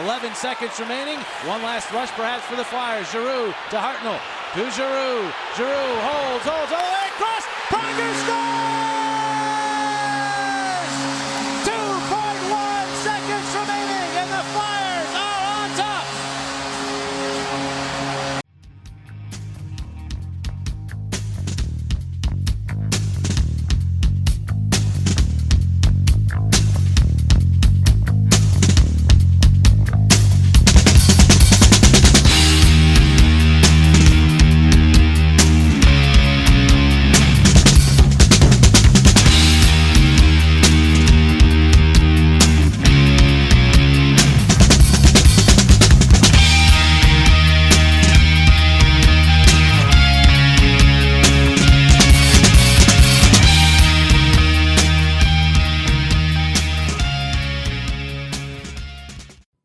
11 seconds remaining. One last rush perhaps for the Flyers. Giroux to Hartnell. To Giroux. Giroux holds all the way across. Prager scores! 2.1 seconds remaining, and the Flyers are on top.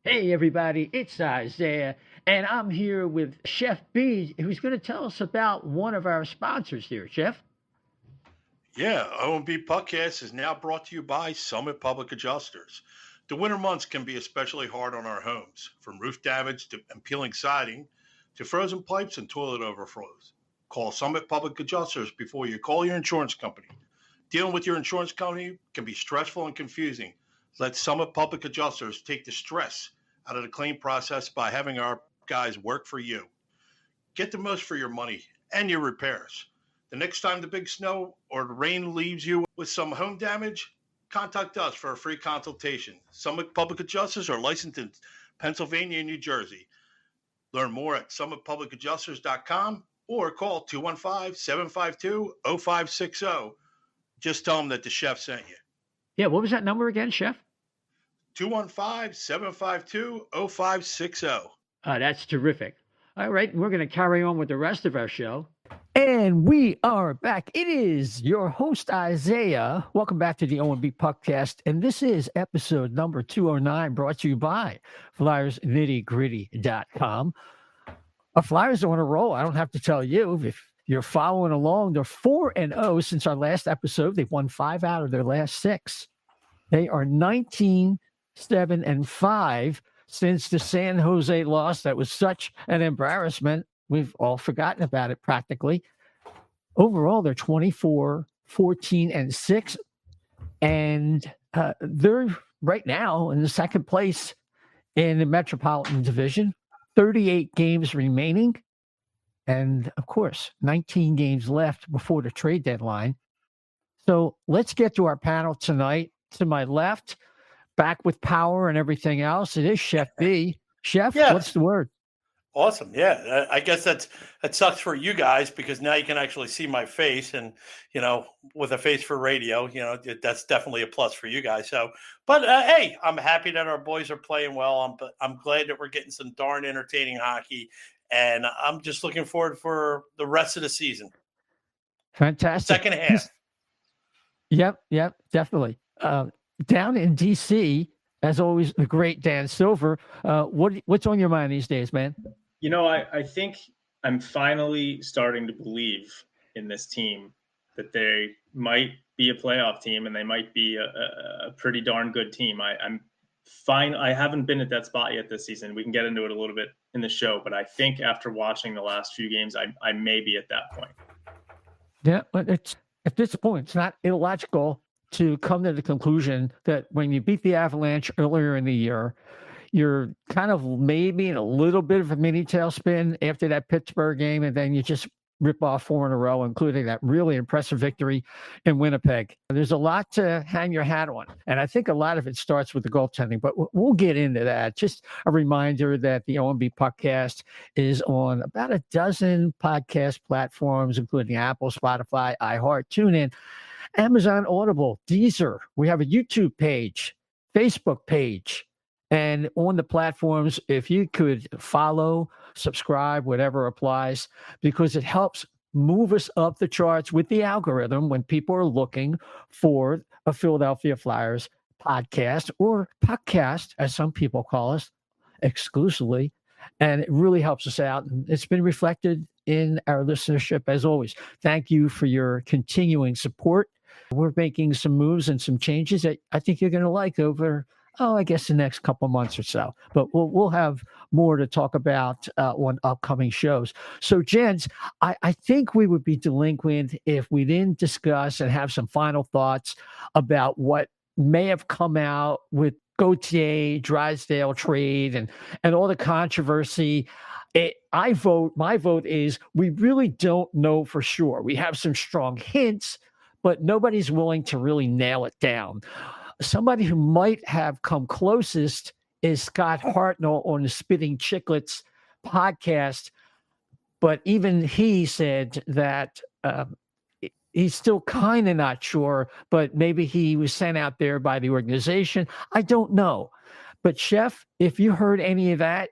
Hey everybody, it's Isaiah, and I'm here with Chef B, who's going to tell us about one of our sponsors here. Chef? Yeah, O&B Puckcast is now brought to you by Summit Public Adjusters. The winter months can be especially hard on our homes, from roof damage and peeling siding to frozen pipes and toilet overflows. Call Summit Public Adjusters before you call your insurance company. Dealing with your insurance company can be stressful and confusing. Let Summit Public Adjusters take the stress out of the claim process by having our guys work for you. Get the most for your money and your repairs. The next time the big snow or the rain leaves you with some home damage, contact us for a free consultation. Summit Public Adjusters are licensed in Pennsylvania and New Jersey. Learn more at summitpublicadjusters.com or call 215-752-0560. Just tell them that the chef sent you. Yeah, what was that number again, Chef? 215-752-0560. That's terrific. All right, we're going to carry on with the rest of our show. And we are back. It is your host, Isaiah. Welcome back to the O&B Puckcast. And this is episode number 209, brought to you by FlyersNittyGritty.com. Our Flyers are on a roll. I don't have to tell you. If you're following along, they're 4-0 since our last episode. They've won 5 out of their last 6. They are 19-7-5 since the San Jose loss. That was such an embarrassment. We've all forgotten about it practically. Overall, they're 24-14-6. And they're right now in the second place in the Metropolitan Division. 38 games remaining. And, of course, 19 games left before the trade deadline. So let's get to our panel tonight. To my left, back with power and everything else, it is Chef B. Chef, Yeah. What's the word? Awesome. Yeah. I guess that sucks for you guys because now you can actually see my face and, with a face for radio, that's definitely a plus for you guys. So, but hey, I'm happy that our boys are playing well. I'm glad that we're getting some darn entertaining hockey, and I'm just looking forward for the rest of the season. Fantastic. Second half. Yep, definitely. Down in D.C., as always, the great Dan Silver. What's on your mind these days, man? I think I'm finally starting to believe in this team that they might be a playoff team and they might be a pretty darn good team. I'm fine. I haven't been at that spot yet this season. We can get into it a little bit in the show, but I think after watching the last few games, I may be at that point. Yeah, but at this point, it's not illogical to come to the conclusion that when you beat the Avalanche earlier in the year, you're kind of maybe in a little bit of a mini tailspin after that Pittsburgh game, and then you just rip off 4 in a row, including that really impressive victory in Winnipeg. There's a lot to hang your hat on, and I think a lot of it starts with the goaltending, but we'll get into that. Just a reminder that the O&B Puckcast is on about a dozen podcast platforms, including Apple, Spotify, iHeart, TuneIn, Amazon Audible, Deezer. We have a YouTube page, Facebook page, and on the platforms, if you could follow, subscribe, whatever applies, because it helps move us up the charts with the algorithm when people are looking for a Philadelphia Flyers podcast or Puckcast, as some people call us, exclusively. And it really helps us out. And it's been reflected in our listenership, as always. Thank you for your continuing support. We're making some moves and some changes that I think you're going to like over I guess the next couple months or so. But we'll have more to talk about on upcoming shows. So, gents, I think we would be delinquent if we didn't discuss and have some final thoughts about what may have come out with Gauthier, Drysdale trade, and all the controversy. My vote is we really don't know for sure. We have some strong hints, but nobody's willing to really nail it down. Somebody who might have come closest is Scott Hartnell on the Spitting Chicklets podcast, but even he said that he's still kind of not sure, but maybe he was sent out there by the organization. I don't know. But Chef, if you heard any of that,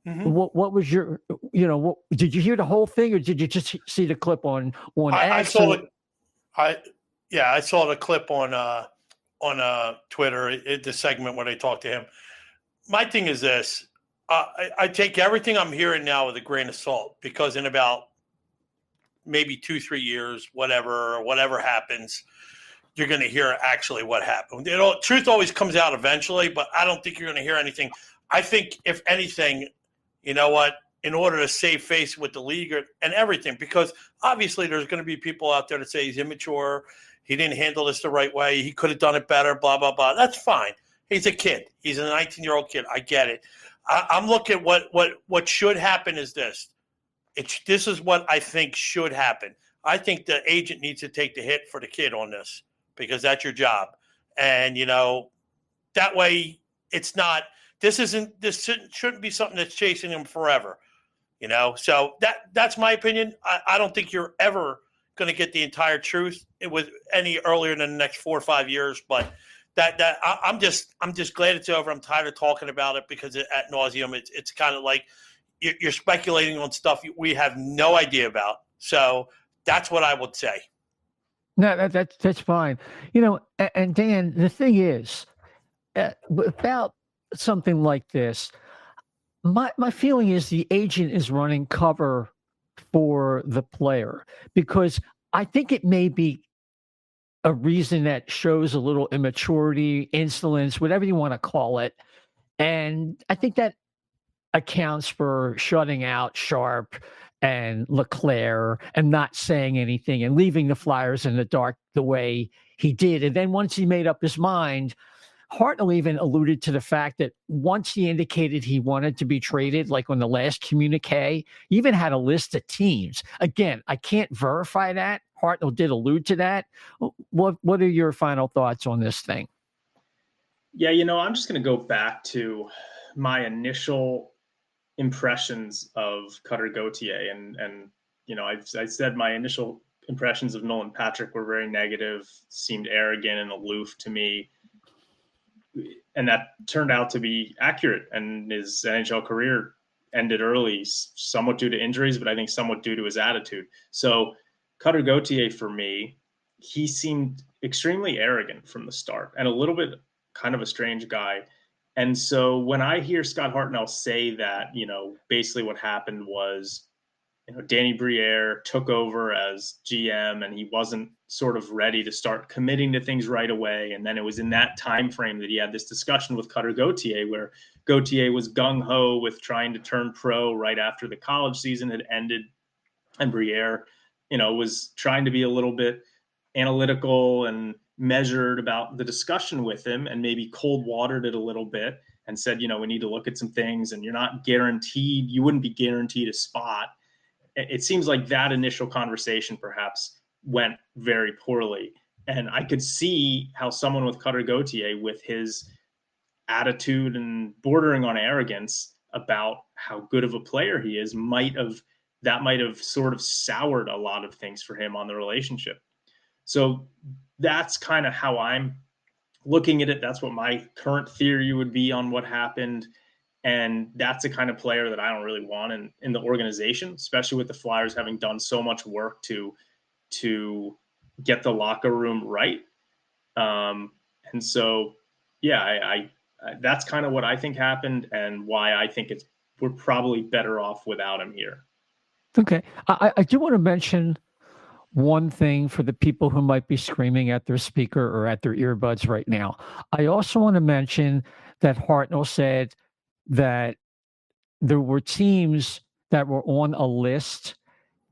what was your, did you hear the whole thing or did you just see the clip on I saw it. I saw the clip on Twitter, the segment where they talked to him. My thing is this. I take everything I'm hearing now with a grain of salt, because in about maybe 2-3 years, whatever happens, you're going to hear actually what happened. Truth always comes out eventually, but I don't think you're going to hear anything. I think, if anything, you know what, in order to save face with the league and everything, because obviously there's going to be people out there that say he's immature, he didn't handle this the right way, he could have done it better, blah, blah, blah. That's fine. He's a kid. He's a 19-year-old kid. I get it. I'm looking at what should happen is this. This is what I think should happen. I think the agent needs to take the hit for the kid on this, because that's your job. And, that way it's not – this shouldn't be something that's chasing him forever, So that's my opinion. I don't think you're ever going to get the entire truth with any earlier than the next 4 or 5 years, but – I'm just glad it's over. I'm tired of talking about it, because ad nauseum, it's kind of like you're speculating on stuff we have no idea about. So that's what I would say. No, that's fine. And Dan, the thing is, about something like this, my feeling is the agent is running cover for the player, because I think it may be a reason that shows a little immaturity, insolence, whatever you want to call it. And I think that accounts for shutting out Sharp and LeClaire and not saying anything and leaving the Flyers in the dark the way he did. And then once he made up his mind, Hartnell even alluded to the fact that once he indicated he wanted to be traded, like on the last communique, he even had a list of teams. Again, I can't verify that. Hartnell did allude to that. What are your final thoughts on this thing? Yeah, I'm just going to go back to my initial impressions of Cutter Gauthier. And I said my initial impressions of Nolan Patrick were very negative, seemed arrogant and aloof to me. And that turned out to be accurate. And his NHL career ended early, somewhat due to injuries, but I think somewhat due to his attitude. So Cutter Gauthier, for me, he seemed extremely arrogant from the start and a little bit kind of a strange guy. And so when I hear Scott Hartnell say that, basically what happened was, Danny Briere took over as GM and he wasn't sort of ready to start committing to things right away. And then it was in that time frame that he had this discussion with Cutter Gauthier, where Gauthier was gung-ho with trying to turn pro right after the college season had ended. And Briere, was trying to be a little bit analytical and measured about the discussion with him, and maybe cold watered it a little bit and said, we need to look at some things, and you wouldn't be guaranteed a spot. It seems like that initial conversation perhaps went very poorly. And I could see how someone with Cutter Gauthier, with his attitude and bordering on arrogance about how good of a player he is, might have sort of soured a lot of things for him on the relationship. So that's kind of how I'm looking at it. That's what my current theory would be on what happened. And that's the kind of player that I don't really want in the organization, especially with the Flyers having done so much work to get the locker room right. And so, I that's kind of what I think happened and why I think we're probably better off without him here. Okay. I do want to mention one thing for the people who might be screaming at their speaker or at their earbuds right now. I also want to mention that Hartnell said that there were teams that were on a list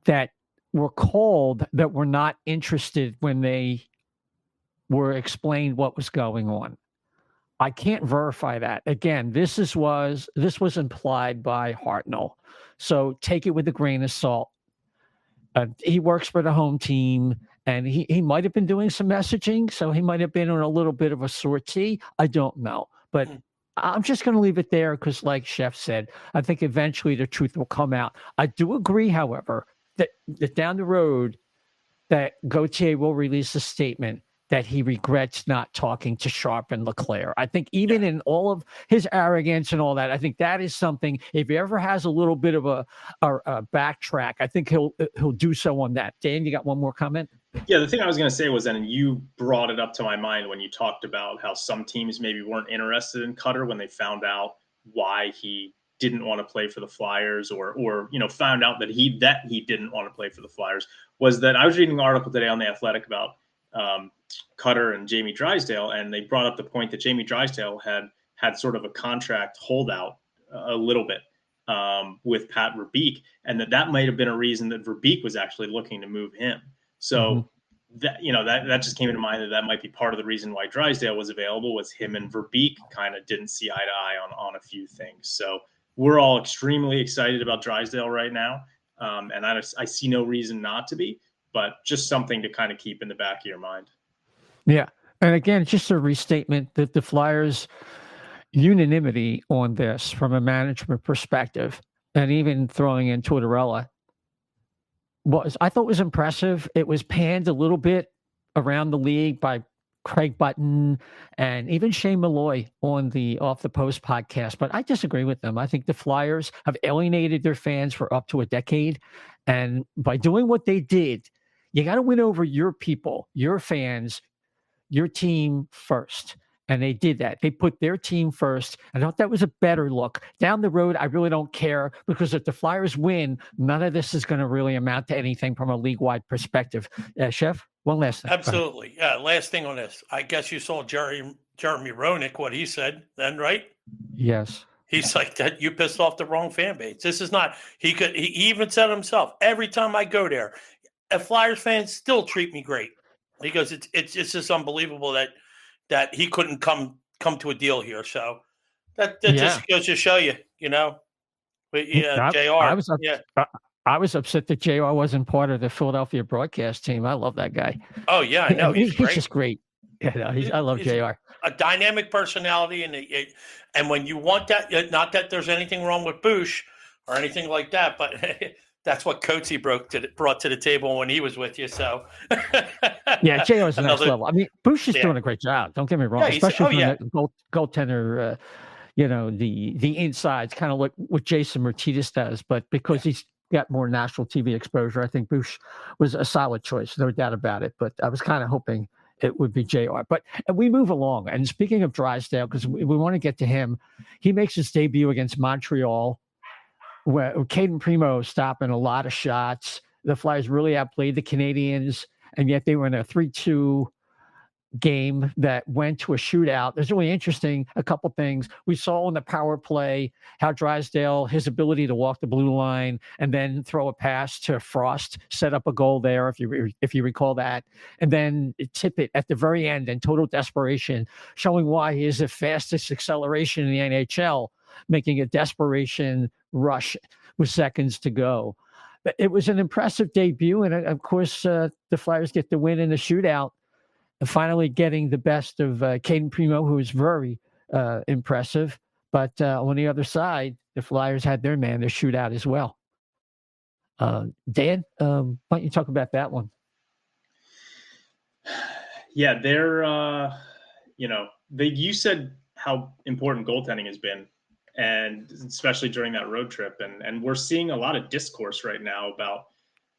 that were called that were not interested when they were explained what was going on. I can't verify that. Again, this was implied by Hartnell. So take it with a grain of salt. He works for the home team, and he might have been doing some messaging, so he might have been on a little bit of a sortie. I don't know. But I'm just going to leave it there because, like Chef said, I think eventually the truth will come out. I do agree, however, that down the road that Gauthier will release a statement that he regrets not talking to Sharp and LeClaire. I think even in all of his arrogance and all that, I think that is something, if he ever has a little bit of a backtrack, I think he'll do so on that. Dan, you got one more comment? Yeah, the thing I was going to say was, and you brought it up to my mind when you talked about how some teams maybe weren't interested in Cutter when they found out why he didn't want to play for the Flyers, or found out that he didn't want to play for the Flyers. Was that I was reading an article today on The Athletic about Cutter and Jamie Drysdale, and they brought up the point that Jamie Drysdale had sort of a contract holdout a little bit with Pat Verbeek, and that might have been a reason that Verbeek was actually looking to move him. So that just came into mind that might be part of the reason why Drysdale was available, was him and Verbeek kind of didn't see eye to eye on a few things. So we're all extremely excited about Drysdale right now, and I see no reason not to be, but just something to kind of keep in the back of your mind. Yeah. And again, just a restatement that the Flyers' unanimity on this from a management perspective, and even throwing in Tortorella, I thought was impressive. It was panned a little bit around the league by Craig Button and even Shane Malloy on the Off the Post podcast, but I disagree with them. I think the Flyers have alienated their fans for up to a decade, and by doing what they did, you got to win over your people, your fans, your team first. And they did that. They put their team first. I thought that was a better look. Down the road, I really don't care, because if the Flyers win, none of this is going to really amount to anything from a league-wide perspective. Chef, one last thing. Absolutely. Yeah, last thing on this. I guess you saw Jeremy Roenick, what he said then, right? Yes. He's like, that you pissed off the wrong fan base. This is not, he even said himself, every time I go there, Flyers fans still treat me great. Because it's just unbelievable that he couldn't come to a deal here. So that just goes to show you, But JR. I was upset that JR wasn't part of the Philadelphia broadcast team. I love that guy. Oh yeah, I know. He's just great. I love JR. A dynamic personality, and when you want that, not that there's anything wrong with Bush or anything like that, but that's what Coatsy brought to the table when he was with you. So yeah, JR's the next level. I mean, Bush is doing a great job. Don't get me wrong, especially from the goaltender. The insides, kind of like what Jason Martinez does, but because he's got more national TV exposure, I think Bush was a solid choice, no doubt about it. But I was kind of hoping it would be JR. But we move along. And speaking of Drysdale, because we want to get to him, he makes his debut against Montreal, where Caden Primo stopping a lot of shots. The Flyers really outplayed the Canadians, and yet they were in a 3-2 game that went to a shootout. There's really interesting, a couple things. We saw on the power play how Drysdale, his ability to walk the blue line and then throw a pass to Frost, set up a goal there, if you recall that, and then tip it at the very end in total desperation, showing why he is the fastest acceleration in the NHL, making a desperation rush with seconds to go. But it was an impressive debut, and of course, the Flyers get the win in the shootout, and finally getting the best of Caden Primo, who is very impressive. But on the other side, the Flyers had their man, their shootout as well. Dan, why don't you talk about that one? Yeah, you said how important goaltending has been, and especially during that road trip. And we're seeing a lot of discourse right now about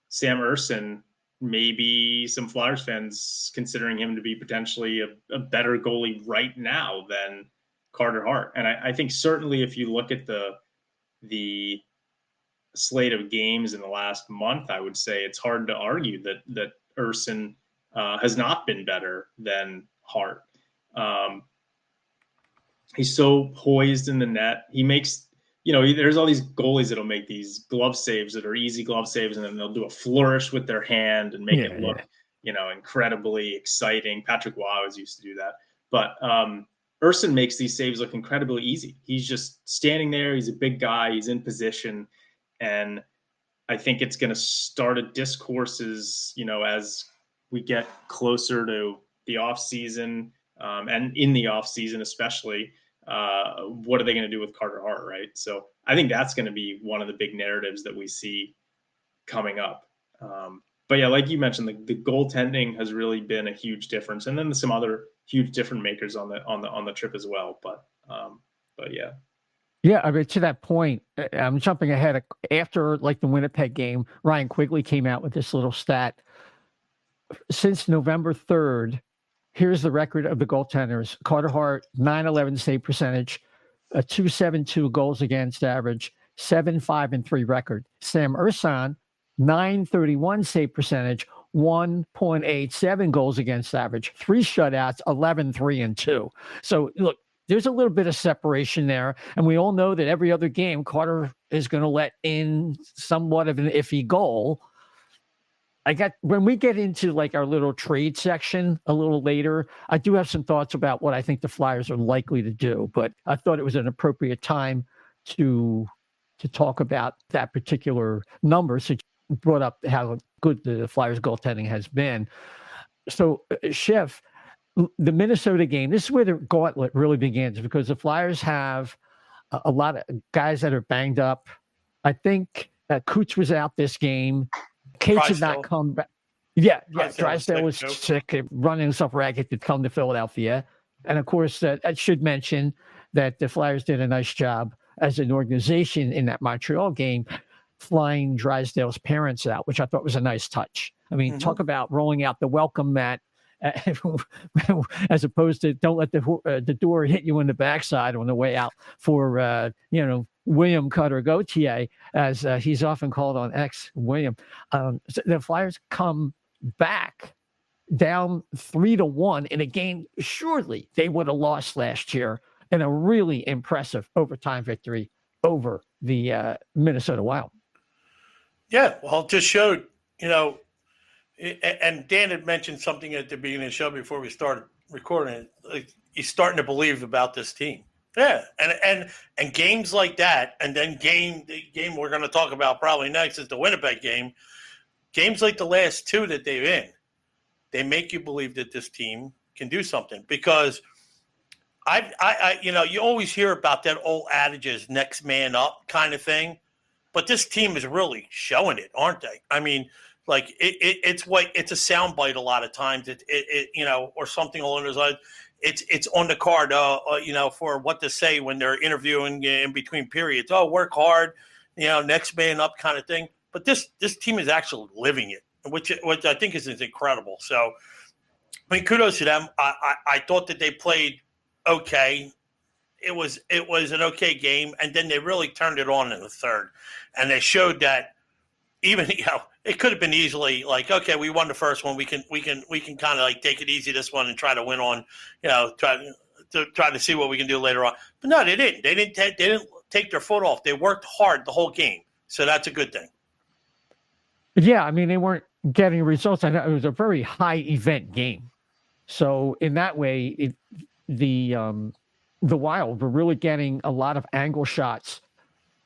Sam Ersson, maybe some Flyers fans considering him to be potentially a better goalie right now than Carter Hart. And I think certainly if you look at the slate of games in the last month, I would say it's hard to argue that Urson has not been better than Hart. He's so poised in the net. He makes, there's all these goalies that'll make these glove saves that are easy glove saves, and then they'll do a flourish with their hand and make it look, incredibly exciting. Patrick Waugh always used to do that. But Urson makes these saves look incredibly easy. He's just standing there. He's a big guy. He's in position. And I think it's going to start a discourse as we get closer to the off season, and in the off season, especially, what are they going to do with Carter Hart? Right. So I think that's going to be one of the big narratives that we see coming up. But yeah, like you mentioned, the goaltending has really been a huge difference, and then some other huge difference makers on the trip as well. But yeah. Yeah, I mean, to that point, I'm jumping ahead. After the Winnipeg game, Ryan Quigley came out with this little stat. Since November 3rd, here's the record of the goaltenders. Carter Hart, .911 save percentage, a .272 goals against average, 7-5-3 record. Sam Urson, .931 save percentage, 1.87 goals against average, 3 shutouts, 11-3-2. So look, there's a little bit of separation there. And we all know that every other game, Carter is going to let in somewhat of an iffy goal. When we get into our little trade section a little later, I do have some thoughts about what I think the Flyers are likely to do, but I thought it was an appropriate time to talk about that particular number. So you brought up how good the Flyers goaltending has been. So Chef, the Minnesota game, this is where the gauntlet really begins, because the Flyers have a lot of guys that are banged up. I think Coots was out this game. Cates did not come back. Yeah. Drysdale was sick, running himself ragged to come to Philadelphia. And of course, I should mention that the Flyers did a nice job as an organization in that Montreal game, flying Drysdale's parents out, which I thought was a nice touch. I mean, talk about rolling out the welcome mat, as opposed to don't let the door hit you in the backside on the way out for William Cutter Gauthier, as he's often called on X, William. So the Flyers come back down 3-1 in a game surely they would have lost last year, in a really impressive overtime victory over the Minnesota Wild. Yeah, well, it just showed, and Dan had mentioned something at the beginning of the show before we started recording it. He's starting to believe about this team. Yeah, and games like that, and then the game we're going to talk about probably next is the Winnipeg game. Games like the last two that they're in, they make you believe that this team can do something, because you always hear about that old adages, next man up kind of thing, but this team is really showing it, aren't they? I mean, it's a soundbite a lot of times, or something along those lines. It's on the card, for what to say when they're interviewing in between periods. Oh, work hard, next man up kind of thing. But this team is actually living it, which I think is incredible. So, I mean, kudos to them. I thought that they played okay. It was an okay game, and then they really turned it on in the third, and they showed that even it could have been easily okay, we won the first one, we can kind of take it easy this one and try to win on, try to see what we can do later on. But no, they didn't. They didn't take their foot off. They worked hard the whole game, so that's a good thing. Yeah, I mean, they weren't getting results. I know it was a very high event game, so in that way, the Wild were really getting a lot of angle shots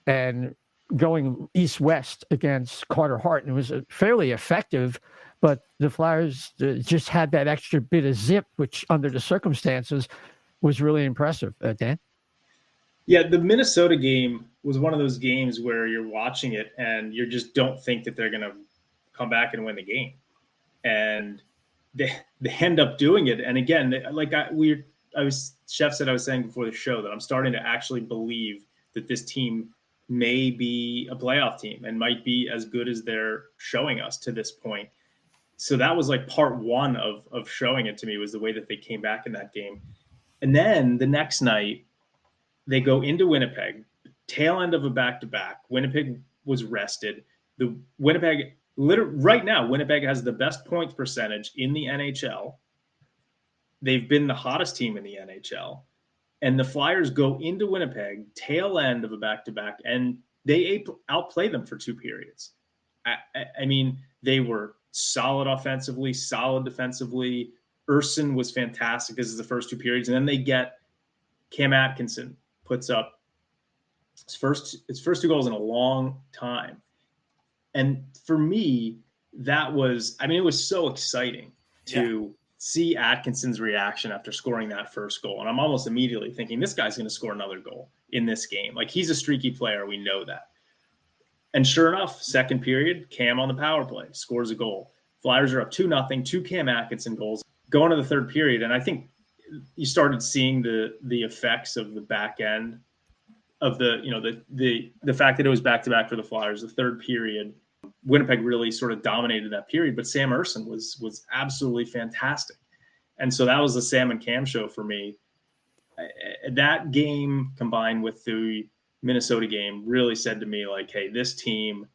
and going east-west against Carter Hart, and it was fairly effective, but the Flyers just had that extra bit of zip, which under the circumstances was really impressive. Dan? Yeah, the Minnesota game was one of those games where you're watching it and you just don't think that they're going to come back and win the game. And they end up doing it. And again, Chef said, I was saying before the show that I'm starting to actually believe that this team may be a playoff team and might be as good as they're showing us to this point. So that was part one of showing it to me, was the way that they came back in that game. And then the next night they go into Winnipeg, tail end of a back-to-back. Winnipeg was rested. The Winnipeg, right now, Winnipeg has the best points percentage in the NHL. They've been the hottest team in the NHL. And the Flyers go into Winnipeg, tail end of a back-to-back, and they outplay them for 2 periods. I mean, they were solid offensively, solid defensively. Urson was fantastic. This is the first 2 periods. And then they get Cam Atkinson puts up his first 2 goals in a long time. And for me, it was so exciting to see Atkinson's reaction after scoring that first goal. And I'm almost immediately thinking, this guy's going to score another goal in this game. Like, he's a streaky player. We know that. And sure enough, second period, Cam on the power play scores a goal. Flyers are up 2-0, 2 Cam Atkinson goals. Going to the third period, and I think you started seeing the effects of the back end of the fact that it was back-to-back for the Flyers. The third period, Winnipeg really sort of dominated that period, but Sam Urson was absolutely fantastic. And so that was the Sam and Cam show for me. That game combined with the Minnesota game really said to me, like, hey, this team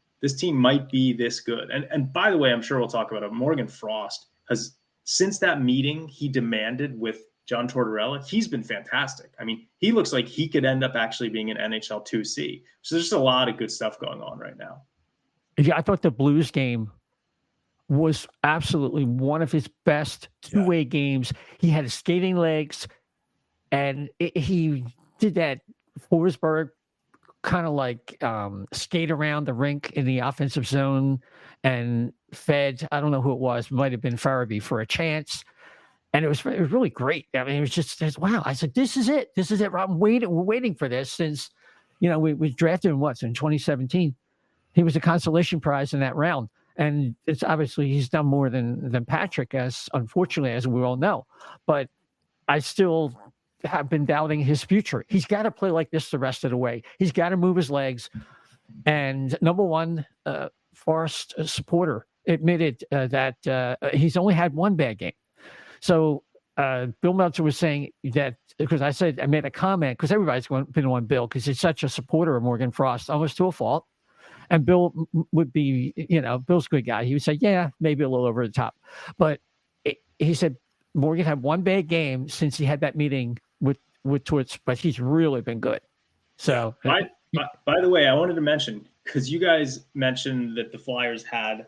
might be this good. And by the way, I'm sure we'll talk about it. Morgan Frost has, since that meeting he demanded with John Tortorella, he's been fantastic. I mean, he looks like he could end up actually being an NHL 2C. So there's just a lot of good stuff going on right now. Yeah, I thought the Blues game was absolutely one of his best two-way games. He had his skating legs, and he did that Forsberg kind of like skate around the rink in the offensive zone and fed, I don't know who it was, might have been Farabee for a chance. And it was really great. I mean, it was just, wow. I said, this is it. This is it. We're waiting for this since, we drafted him in 2017. He was a consolation prize in that round. And it's obviously he's done more than Patrick, unfortunately, as we all know. But I still have been doubting his future. He's got to play like this the rest of the way. He's got to move his legs. And number one, Forrest supporter admitted that he's only had one bad game. So Bill Meltzer was saying that, because I made a comment, because everybody's been on Bill because he's such a supporter of Morgan Frost, almost to a fault. And Bill would be, Bill's a good guy. He would say, yeah, maybe a little over the top. But he said Morgan had one bad game since he had that meeting with Torts, but he's really been good. So, by the way, I wanted to mention, because you guys mentioned that the Flyers had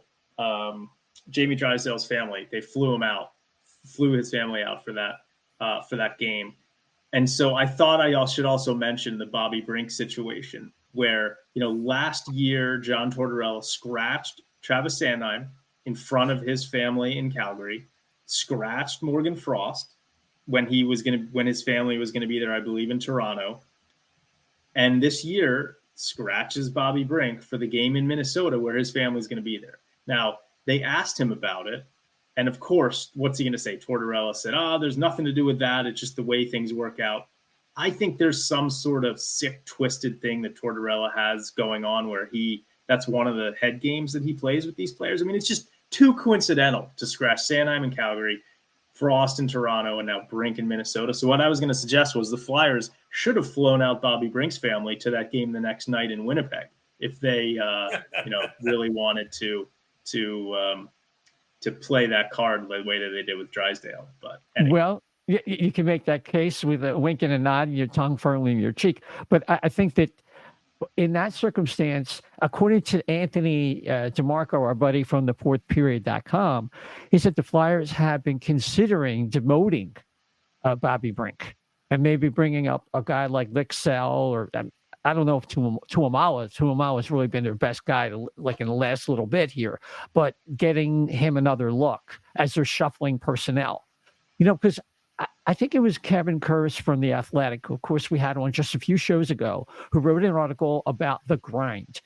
Jamie Drysdale's family. They flew his family out for that game. And so I thought I should also mention the Bobby Brink situation, where, last year, John Tortorella scratched Travis Sanheim in front of his family in Calgary, scratched Morgan Frost when his family was going to be there, I believe, in Toronto. And this year scratches Bobby Brink for the game in Minnesota where his family's going to be there. Now, they asked him about it. And of course, what's he going to say? Tortorella said, there's nothing to do with that. It's just the way things work out. I think there's some sort of sick, twisted thing that Tortorella has going on where that's one of the head games that he plays with these players. I mean, it's just too coincidental to scratch Sanheim in Calgary, Frost in Toronto, and now Brink in Minnesota. So what I was going to suggest was the Flyers should have flown out Bobby Brink's family to that game the next night in Winnipeg if they, really wanted to play that card the way that they did with Drysdale. But anyway. Well, you can make that case with a wink and a nod, and your tongue firmly in your cheek. But I think that in that circumstance, according to Anthony DeMarco, our buddy from the fourthperiod.com, he said the Flyers have been considering demoting Bobby Brink and maybe bringing up a guy like Lixell, or I don't know if Tuamala has really been their best guy like in the last little bit here, but getting him another look as they're shuffling personnel. Because I think it was Kevin Kurz from The Athletic, who, of course, we had on just a few shows ago, who wrote an article about the grind.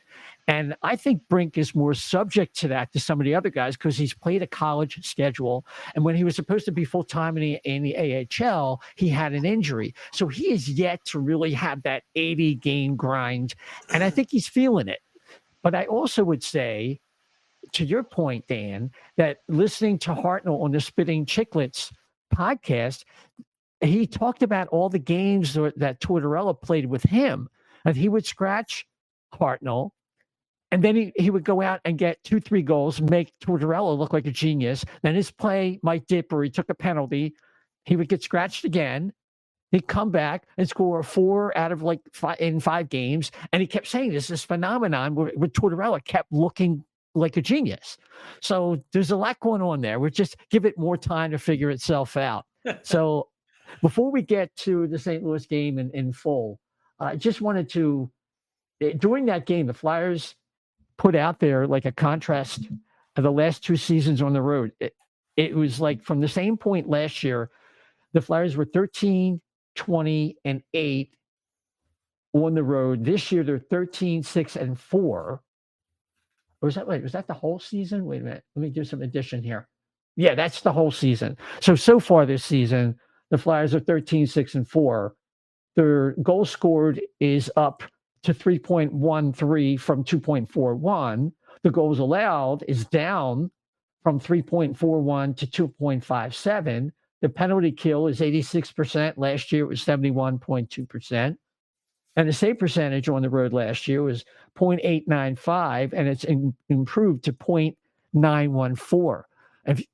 And I think Brink is more subject to that to some of the other guys because he's played a college schedule. And when he was supposed to be full-time in the AHL, he had an injury. So he is yet to really have that 80-game grind. And I think he's feeling it. But I also would say, to your point, Dan, that listening to Hartnell on the Spitting Chicklets podcast, he talked about all the games that Tortorella played with him, and he would scratch Hartnell, And then he would go out and get 2-3 goals, make Tortorella look like a genius. Then his play might dip or he took a penalty. He would get scratched again. He'd come back and score 4 out of like 5 games. And he kept saying this phenomenon where Tortorella kept looking like a genius. So there's a lot going on there. We'll just give it more time to figure itself out. So before we get to the St. Louis game in full, I just wanted to, during that game, the Flyers put out there like a contrast of the last 2 seasons on the road. It was like from the same point last year, the Flyers were 13, 20, and 8 on the road. This year, they're 13, 6, and 4. Was that the whole season? Wait a minute. Let me do some addition here. Yeah, that's the whole season. So far this season, the Flyers are 13, 6, and 4. Their goal scored is up to 3.13 from 2.41. The goals allowed is down from 3.41 to 2.57. The penalty kill is 86%. Last year it was 71.2%. And the save percentage on the road last year was 0.895, and it's improved to 0.914. And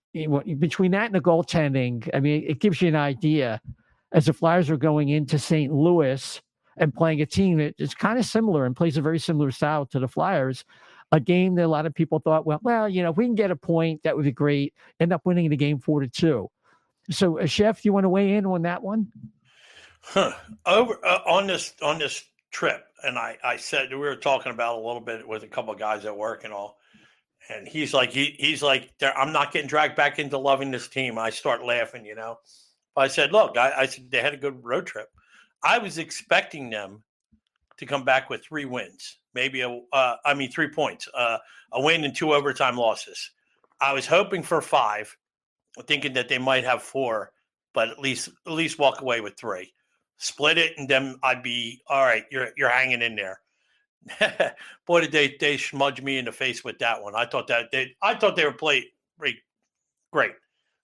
between that and the goaltending, I mean, it gives you an idea. As the Flyers are going into St. Louis and playing a team that is kind of similar and plays a very similar style to the Flyers, a game that a lot of people thought, well, if we can get a point, that would be great. End up winning the game 4-2. So, Chef, you want to weigh in on that one? On this trip, and I said we were talking about a little bit with a couple of guys at work and all, and he's like, I'm not getting dragged back into loving this team. I start laughing, I said, look, I said they had a good road trip. I was expecting them to come back with 3 wins, maybe 3 points, a win and 2 overtime losses. I was hoping for 5, thinking that they might have 4, but at least walk away with 3. Split it, and then I'd be all right. You're hanging in there. Boy, did they smudge me in the face with that one. I thought they were played great.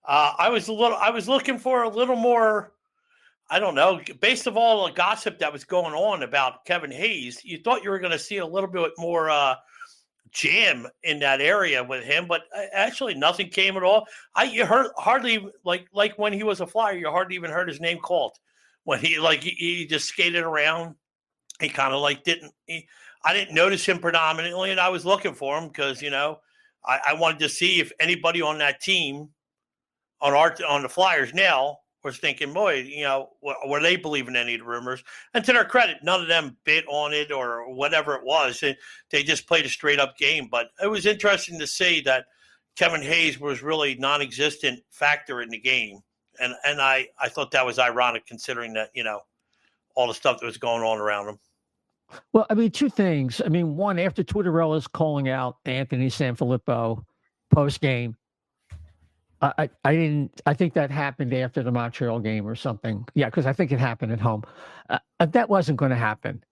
I was looking for a little more. I don't know. Based on all the gossip that was going on about Kevin Hayes, you thought you were going to see a little bit more jam in that area with him, but actually nothing came at all. You heard hardly like when he was a Flyer, you hardly even heard his name called. When he just skated around, he kind of I didn't notice him predominantly, and I was looking for him because I wanted to see if anybody on that team on the Flyers now was thinking, boy, were they believing any of the rumors? And to their credit, none of them bit on it or whatever it was. They just played a straight up game. But it was interesting to see that Kevin Hayes was really non-existent factor in the game. And I thought that was ironic considering that, all the stuff that was going on around him. Well, 2 things. One, after Tortorella's calling out Anthony Sanfilippo post-game, I think that happened after the Montreal game or something. Yeah, because I think it happened at home. That wasn't going to happen.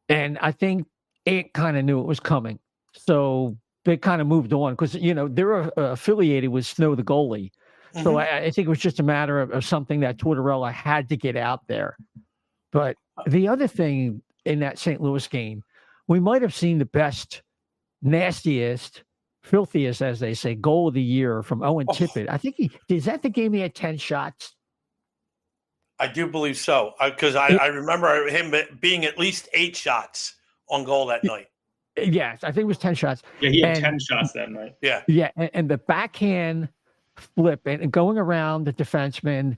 And I think it kind of knew it was coming. So they kind of moved on because, they're affiliated with Snow, the goalie. Mm-hmm. So I think it was just a matter of something that Tortorella had to get out there. But the other thing in that St. Louis game, we might have seen the best, nastiest, filthiest, as they say, goal of the year from Owen Tippett. I think is that the game he had 10 shots? I do believe so, because I remember him being at least 8 shots on goal that night. Yes, I think it was 10 shots. Yeah, he had 10 shots that night. Yeah. Yeah, and the backhand flip and going around the defenseman,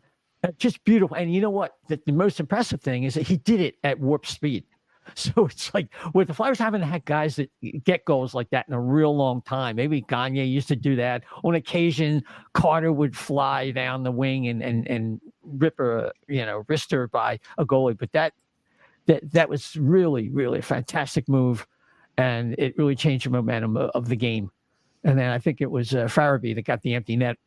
just beautiful. And you know what? The most impressive thing is that he did it at warp speed. So it's like with the Flyers haven't had guys that get goals like that in a real long time. Maybe Gauthier used to do that. On occasion, Carter would fly down the wing and rip a wrister by a goalie. But that was really, really a fantastic move, and it really changed the momentum of the game. And then I think it was Farabee that got the empty net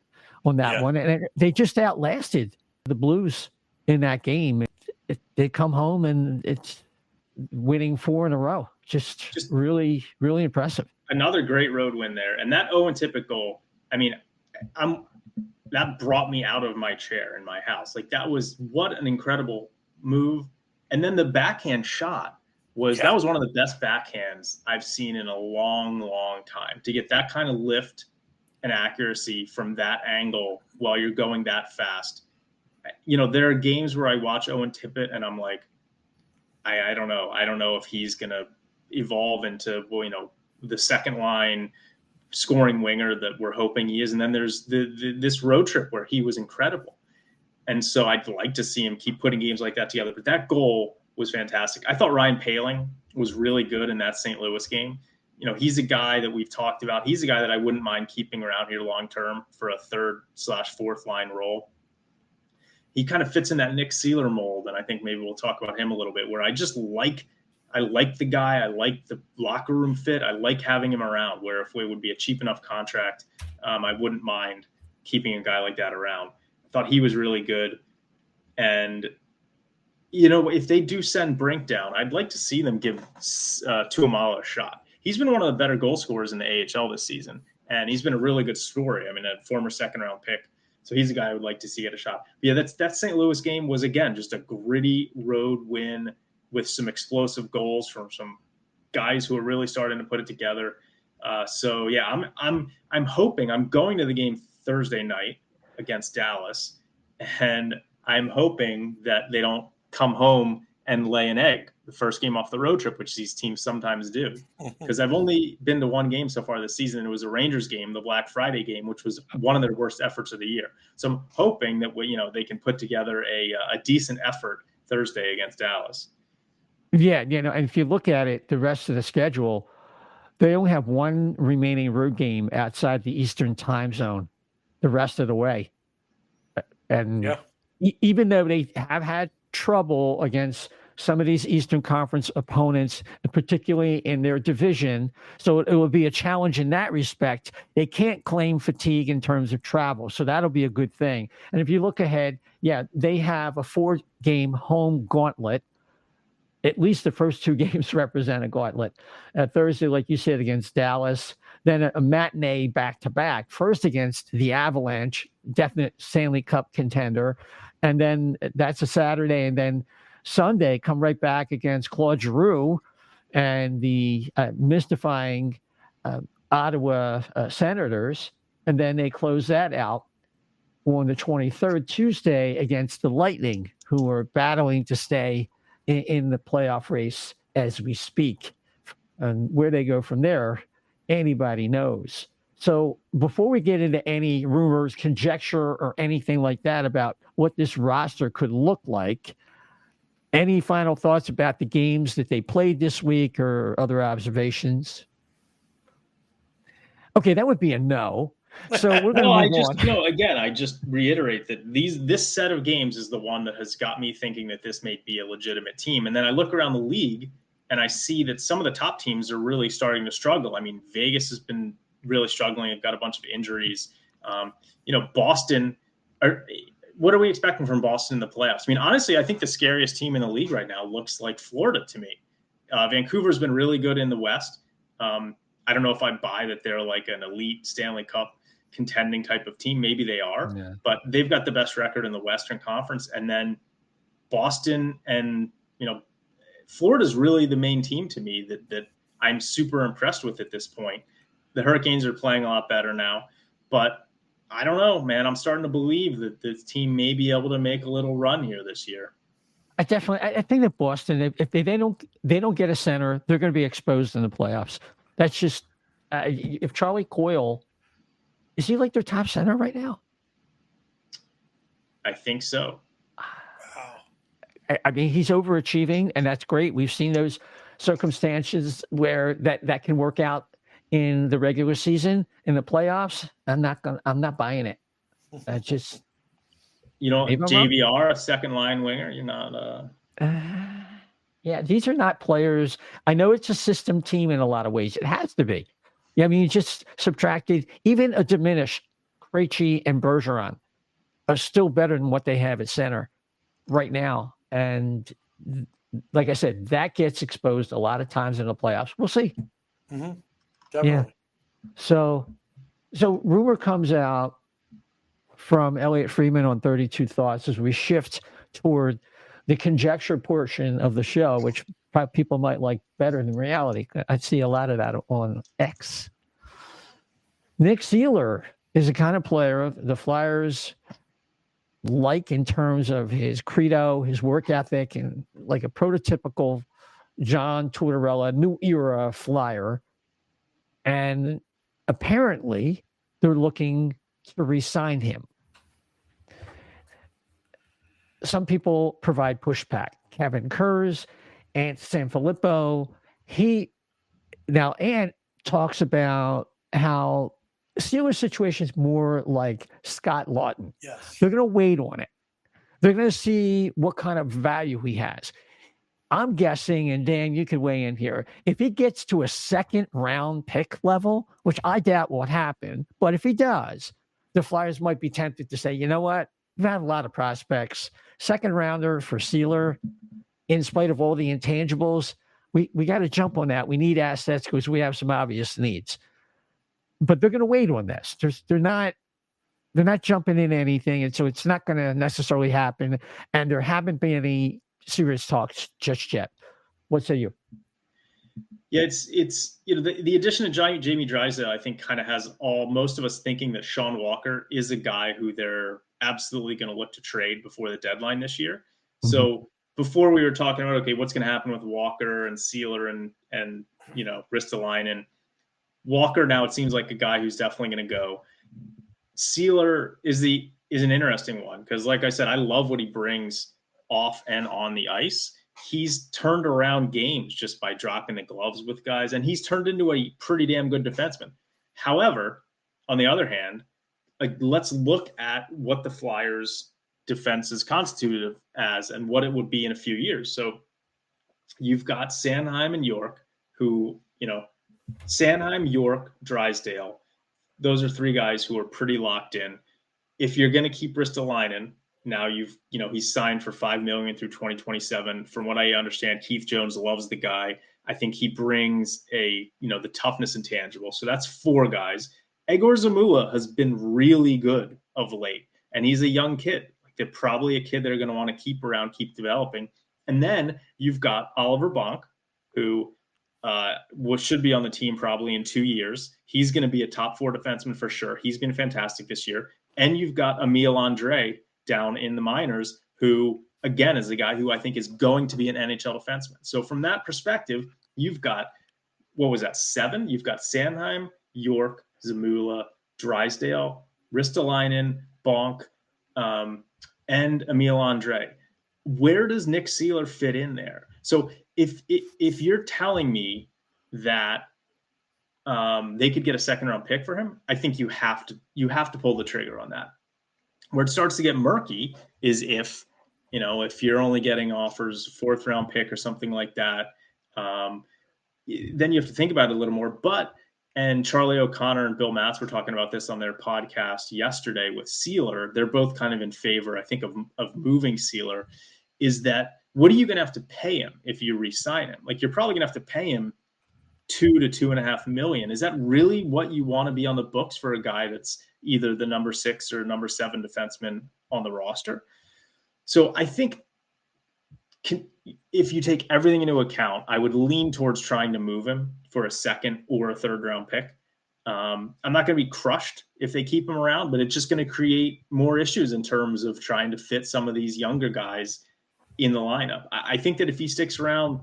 on that one, and they just outlasted the Blues in that game. They come home and it's winning 4 in a row. Just really, really impressive. Another great road win there. And that Owen Tippett goal, that brought me out of my chair in my house. Like, that was what an incredible move. And then the backhand shot that was one of the best backhands I've seen in a long, long time. To get that kind of lift and accuracy from that angle while you're going that fast. There are games where I watch Owen Tippett and I'm like, I don't know. I don't know if he's going to evolve into, the second line scoring winger that we're hoping he is. And then there's this road trip where he was incredible. And so I'd like to see him keep putting games like that together. But that goal was fantastic. I thought Ryan Poehling was really good in that St. Louis game. He's a guy that we've talked about. He's a guy that I wouldn't mind keeping around here long-term for a 3rd/4th line role. He kind of fits in that Nick Seeler mold. And I think maybe we'll talk about him a little bit, where I like the guy. I like the locker room fit. I like having him around, where if it would be a cheap enough contract, I wouldn't mind keeping a guy like that around. I thought he was really good. And, if they do send Brink down, I'd like to see them give Tuamala a shot. He's been one of the better goal scorers in the AHL this season, and he's been a really good story. I mean, a former 2nd-round pick. So he's a guy I would like to see get a shot. But yeah, that St. Louis game was, again, just a gritty road win with some explosive goals from some guys who are really starting to put it together. So yeah, I'm hoping. I'm going to the game Thursday night against Dallas, and I'm hoping that they don't come home and lay an egg the first game off the road trip, which these teams sometimes do. Because I've only been to one game so far this season. It was a Rangers game, the Black Friday game, which was one of their worst efforts of the year. So I'm hoping that they can put together a decent effort Thursday against Dallas. Yeah, and if you look at it, the rest of the schedule, they only have one remaining road game outside the Eastern time zone the rest of the way. And even though they have had trouble against some of these Eastern Conference opponents, particularly in their division, so it will be a challenge in that respect. They can't claim fatigue in terms of travel, so that'll be a good thing. And if you look ahead, they have a 4-game home gauntlet. At least the first 2 games represent a gauntlet. Thursday, like you said, against Dallas, then a matinee back-to-back, first against the Avalanche, definite Stanley Cup contender, and then that's a Saturday, and then Sunday, come right back against Claude Giroux and the mystifying Ottawa Senators, and then they close that out on the 23rd, Tuesday, against the Lightning, who are battling to stay in the playoff race as we speak. And where they go from there, anybody knows. So before we get into any rumors, conjecture, or anything like that about what this roster could look like, any final thoughts about the games that they played this week or other observations? Okay, that would be a no. So we're going to move on. Again, I just reiterate that this set of games is the one that has got me thinking that this may be a legitimate team. And then I look around the league and I see that some of the top teams are really starting to struggle. I mean, Vegas has been really struggling. They've got a bunch of injuries. Boston. What are we expecting from Boston in the playoffs? I mean, honestly, I think the scariest team in the league right now looks like Florida to me. Vancouver's been really good in the West. I don't know if I buy that they're like an elite Stanley Cup contending type of team. Maybe they are, but they've got the best record in the Western Conference. And then Boston and, Florida's really the main team to me that I'm super impressed with at this point. The Hurricanes are playing a lot better now, but I don't know, man. I'm starting to believe that this team may be able to make a little run here this year. I think that Boston, if they don't get a center, they're going to be exposed in the playoffs. That's just if Charlie Coyle, is he like their top center right now? I think so. I mean, he's overachieving, and that's great. We've seen those circumstances where that can work out in the regular season. In the playoffs, I'm not buying it. I just, JVR, a second line winger. You're not. Yeah, these are not players. I know it's a system team in a lot of ways. It has to be. Yeah, I mean, you just subtracted even a diminished Krejci and Bergeron are still better than what they have at center right now. And like I said, that gets exposed a lot of times in the playoffs. We'll see. Mm-hmm. Definitely. Yeah. So rumor comes out from Elliot Friedman on 32 Thoughts as we shift toward the conjecture portion of the show, which probably people might like better than reality. I see a lot of that on X. Nick Seeler is the kind of player the Flyers like in terms of his credo, his work ethic, and like a prototypical John Tortorella, new era Flyer. And apparently they're looking to re-sign him. Some people provide pushback. Kevin Kurz, Ant Sanfilippo. Ant talks about how Steelers situation is more like Scott Lawton. Yes. They're going to wait on it. They're going to see what kind of value he has. I'm guessing, and Dan, you could weigh in here, if he gets to a second round pick level, which I doubt will happen, but if he does, the Flyers might be tempted to say, you know what? We've had a lot of prospects. Second rounder for Seeler, in spite of all the intangibles, we got to jump on that. We need assets because we have some obvious needs. But they're going to wait on this. They're not jumping in anything, and so it's not going to necessarily happen. And there haven't been any serious talks just yet. What say you? Yeah, it's the addition of Jamie Drysdale, I think, kind of has most of us thinking that Sean Walker is a guy who they're absolutely going to look to trade before the deadline this year. Mm-hmm. So before we were talking about, okay, what's going to happen with Walker and Seeler and Ristolainen. Walker now it seems like a guy who's definitely going to go. Seeler is an interesting one because, like I said, I love what he brings off and on the ice. He's turned around games just by dropping the gloves with guys, and he's turned into a pretty damn good defenseman. However, on the other hand, let's look at what the Flyers' defense is constituted as and what it would be in a few years. So you've got Sanheim and York, who, Sanheim, York, Drysdale. Those are three guys who are pretty locked in. If you're going to keep Ristolainen, now he's signed for $5 million through 2027. From what I understand, Keith Jones loves the guy. I think he brings the toughness intangible. So that's four guys. Egor Zamula has been really good of late, and he's a young kid. They're probably a kid they're going to want to keep around, keep developing. And then you've got Oliver Bonk, who should be on the team probably in 2 years. He's going to be a top four defenseman for sure. He's been fantastic this year. And you've got Emil Andre down in the minors, who, again, is a guy who I think is going to be an NHL defenseman. So from that perspective, you've got, what was that, 7? You've got Sanheim, York, Zamula, Drysdale, Ristolainen, Bonk, and Emil Andre. Where does Nick Seeler fit in there? So if you're telling me that they could get a second round pick for him, I think you have to pull the trigger on that. Where it starts to get murky is if you're only getting offers 4th round pick or something like that, then you have to think about it a little more. And Charlie O'Connor and Bill Matz were talking about this on their podcast yesterday with Seeler. They're both kind of in favor, I think, of moving Seeler. Is that what are you going to have to pay him if you re-sign him? Like, you're probably going to have to pay him $2 to $2.5 million. Is that really what you want to be on the books for a guy that's either the number 6 or number 7 defenseman on the roster? So I think if you take everything into account, I would lean towards trying to move him for a 2nd or a 3rd round pick. I'm not going to be crushed if they keep him around, but it's just going to create more issues in terms of trying to fit some of these younger guys in the lineup. I think that if he sticks around,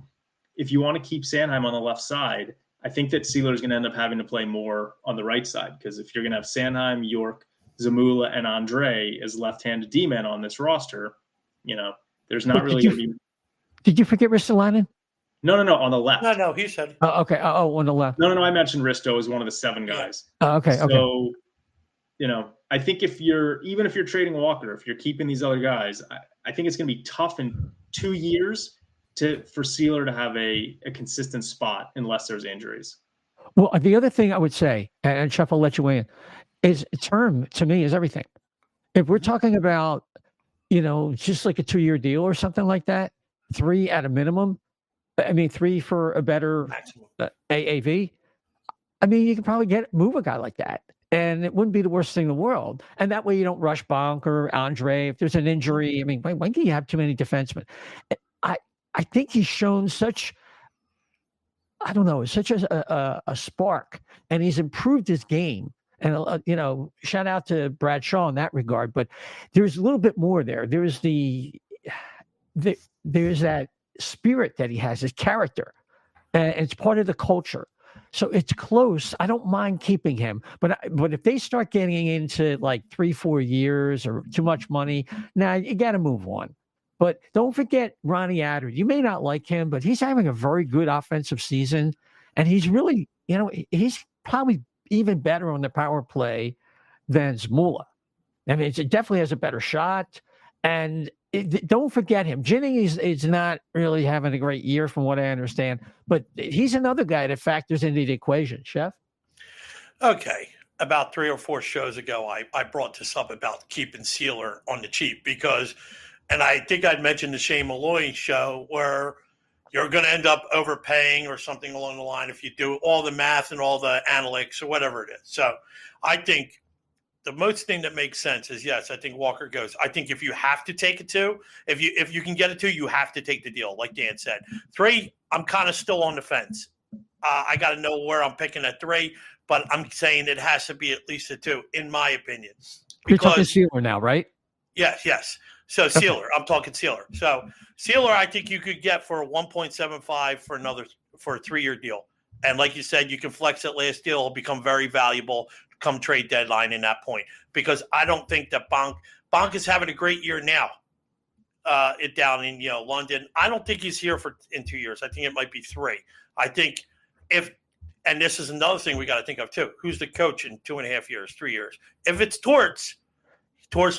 if you want to keep Sanheim on the left side, I think that Seeler is going to end up having to play more on the right side, because if you're going to have Sanheim, York, Zamula, and Andre as left-handed D-men on this roster, there's not really going to be. Did you forget Ristolainen? No, on the left. No, he said. Oh, okay. Oh, on the left. No, I mentioned Risto as one of the 7 guys. Oh, okay. So, I think even if you're trading Walker, if you're keeping these other guys, I think it's going to be tough in 2 years for Seeler to have a consistent spot unless there's injuries. Well, the other thing I would say, and Chef, I'll let you weigh in, is term to me is everything. If we're talking about, just like a 2-year deal or something like that, 3 at a minimum, 3 for a better AAV. You could probably move a guy like that, and it wouldn't be the worst thing in the world. And that way you don't rush Bonk or Andre if there's an injury. Why do you have too many defensemen? I think he's shown such, I don't know, such a spark, and he's improved his game. And, shout out to Brad Shaw in that regard, but there's a little bit more there. There's there's that spirit that he has, his character, and it's part of the culture. So it's close. I don't mind keeping him, but if they start getting into like 3-4 years or too much money, now you got to move on. But don't forget Ronnie Adder. You may not like him, but he's having a very good offensive season, and he's really, he's probably even better on the power play than Zmula. I mean, it definitely has a better shot, and don't forget him. Jennings is not really having a great year from what I understand, but he's another guy that factors into the equation, Chef. Okay. About 3 or 4 shows ago, I brought this up about keeping Seeler on the cheap because, and I think I'd mentioned the Shane Malloy show where you're going to end up overpaying or something along the line if you do all the math and all the analytics or whatever it is. So I think the most thing that makes sense is, yes, I think Walker goes. I think if you have to take it 2, if you can get it 2, you have to take the deal, like Dan said. 3, I'm kind of still on the fence. I got to know where I'm picking at 3, but I'm saying it has to be at least a 2, in my opinion. You're talking Seeler now, right? Yes. So Seeler, I'm talking Seeler. So Seeler, I think you could get for 1.75 for a 3-year deal. And like you said, you can flex it last deal. It'll become very valuable come trade deadline in that point, because I don't think that Bonk is having a great year now. Down in London, I don't think he's here in 2 years. I think it might be 3. I think and this is another thing we got to think of too. Who's the coach in 2.5 years, 3 years? If it's Torts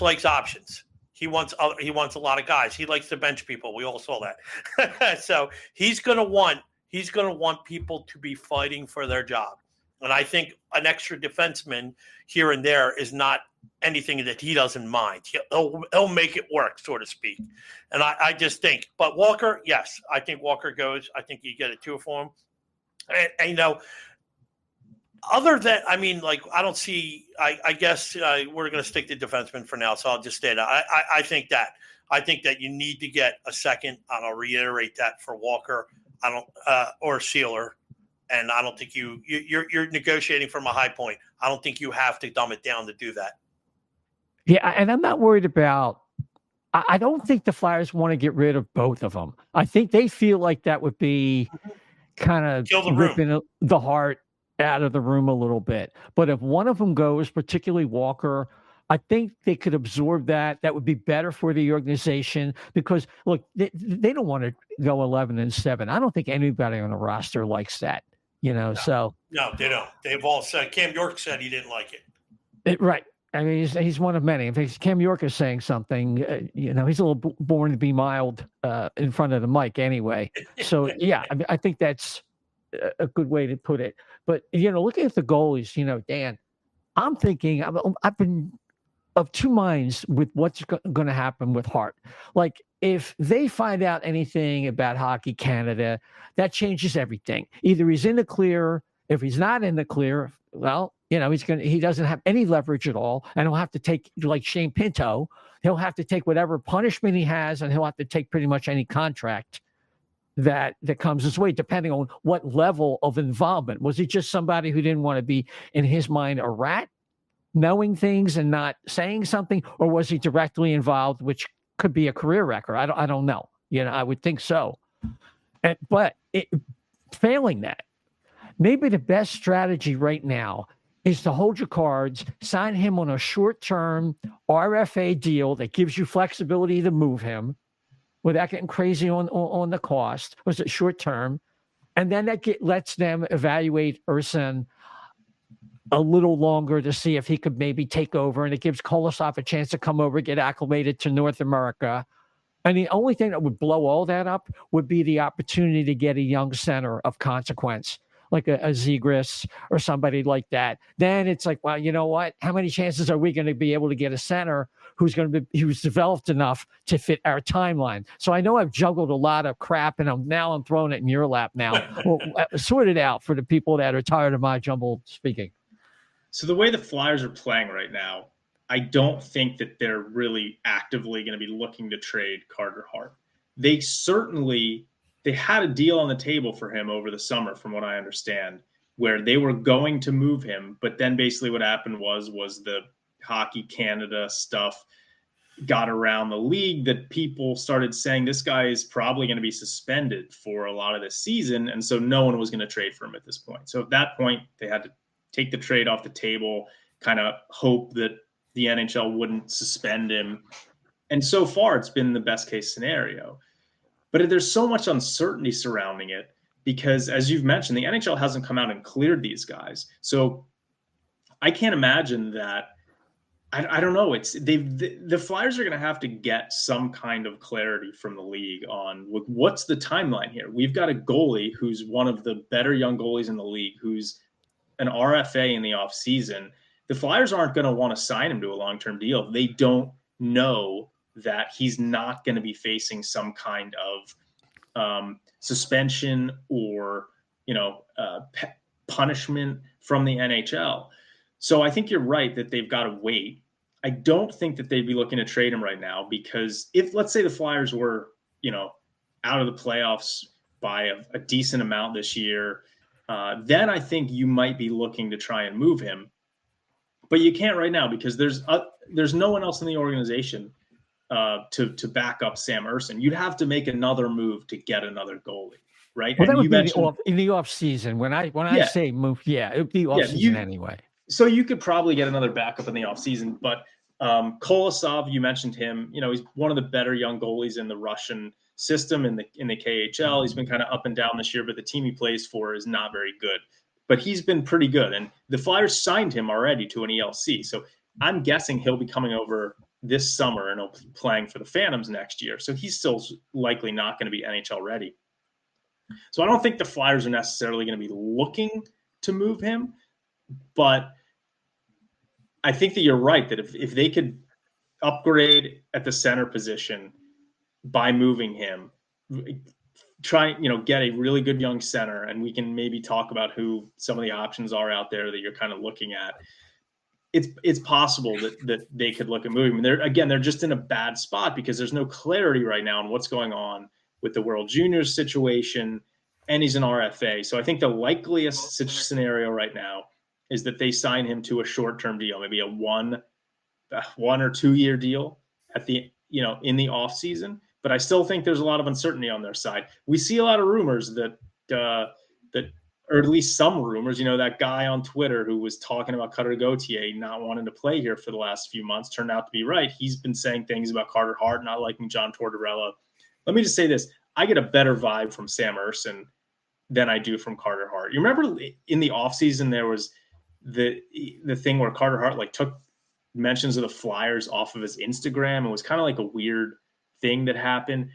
likes options. He wants a lot of guys. He likes to bench people. We all saw that. So he's gonna want people to be fighting for their job. And I think an extra defenseman here and there is not anything that he doesn't mind. He'll make it work, so to speak. And I just think, but Walker, yes, I think Walker goes. I think you get a 2 for him. And other than, I mean, like, I don't see, I guess we're going to stick to defenseman for now. So I'll just say that. I think that you need to get a second. And I'll reiterate that for Walker. Or Seeler. And I don't think you're negotiating from a high point. I don't think you have to dumb it down to do that. Yeah, and I'm not worried about. I don't think the Flyers want to get rid of both of them. I think they feel like that would be kind of ripping the heart out of the room a little bit. But if one of them goes, particularly Walker, I think they could absorb that. That would be better for the organization because, look, they don't want to go 11-7. I don't think anybody on the roster likes that. So no, they don't. They've all said. Cam York said he didn't like it. Right. I mean, he's one of many. In fact, Cam York is saying something. He's a little born to be mild in front of the mic, anyway. So yeah, I mean, I think that's a good way to put it. But looking at the goalies, Dan, I'm thinking I've been of 2 minds with what's going to happen with Hart. Like, if they find out anything about Hockey Canada, that changes everything. Either he's in the clear. If he's not in the clear, well, he doesn't have any leverage at all, and he'll have to take, like Shane Pinto, he'll have to take whatever punishment he has, and he'll have to take pretty much any contract that comes his way, depending on what level of involvement. Was he just somebody who didn't want to be, in his mind, a rat, knowing things and not saying something, or was he directly involved, which could be a career record? I don't know. I would think so. But failing that, maybe the best strategy right now is to hold your cards, sign him on a short-term RFA deal that gives you flexibility to move him without getting crazy on the cost. Was it short-term? And then that lets them evaluate Urson a little longer to see if he could maybe take over, and it gives Kolosov a chance to come over, get acclimated to North America. And the only thing that would blow all that up would be the opportunity to get a young center of consequence, like a Zegras or somebody like that. Then it's like, well, you know what? How many chances are we going to be able to get a center who's developed enough to fit our timeline? So I know I've juggled a lot of crap, and I'm throwing it in your lap now. Well, sort it out for the people that are tired of my jumbled speaking. So the way the Flyers are playing right now, I don't think that they're really actively going to be looking to trade Carter Hart. they had a deal on the table for him over the summer, from what I understand, where they were going to move him. But then basically what happened was the Hockey Canada stuff got around the league, that people started saying this guy is probably going to be suspended for a lot of this season. And so no one was going to trade for him at this point. So at that point, they had to take the trade off the table, kind of hope that the NHL wouldn't suspend him. And so far, it's been the best case scenario. But there's so much uncertainty surrounding it because, as you've mentioned, the NHL hasn't come out and cleared these guys. So I can't imagine that. I don't know. The Flyers are going to have to get some kind of clarity from the league on what's the timeline here. We've got a goalie who's one of the better young goalies in the league, who's an RFA in the offseason. The Flyers aren't going to want to sign him to a long-term deal. They don't know that he's not going to be facing some kind of suspension or, punishment from the NHL. So I think you're right that they've got to wait. I don't think that they'd be looking to trade him right now, because if, let's say, the Flyers were, out of the playoffs by a decent amount this year, then I think you might be looking to try and move him. But you can't right now because there's no one else in the organization to back up Sam Ersson. You'd have to make another move to get another goalie, right? Well, and that you would mentioned be in the off season. When I say move, it would be off season anyway. So you could probably get another backup in the offseason. But Kolosov, you mentioned him. He's one of the better young goalies in the Russian system in the KHL. He's been kind of up and down this year, but the team he plays for is not very good. But he's been pretty good. And the Flyers signed him already to an ELC. So I'm guessing he'll be coming over this summer and he'll be playing for the Phantoms next year. So he's still likely not going to be NHL ready. So I don't think the Flyers are necessarily going to be looking to move him. But I think that you're right, that if they could upgrade at the center position by moving him, try, get a really good young center, and we can maybe talk about who some of the options are out there that you're kind of looking at. It's possible that they could look at moving him. They're just in a bad spot because there's no clarity right now on what's going on with the World Juniors situation, and he's an RFA. So I think the likeliest scenario right now is that they sign him to a short-term deal, maybe a 1 or 2 year deal at the, in the off season. But I still think there's a lot of uncertainty on their side. We see a lot of rumors that or at least some rumors, that guy on Twitter who was talking about Cutter Gauthier not wanting to play here for the last few months turned out to be right. He's been saying things about Carter Hart not liking John Tortorella. Let me just say this. I get a better vibe from Sam Ersson than I do from Carter Hart. You remember in the offseason there was the thing where Carter Hart took mentions of the Flyers off of his Instagram. It was kind of like a weird thing that happened.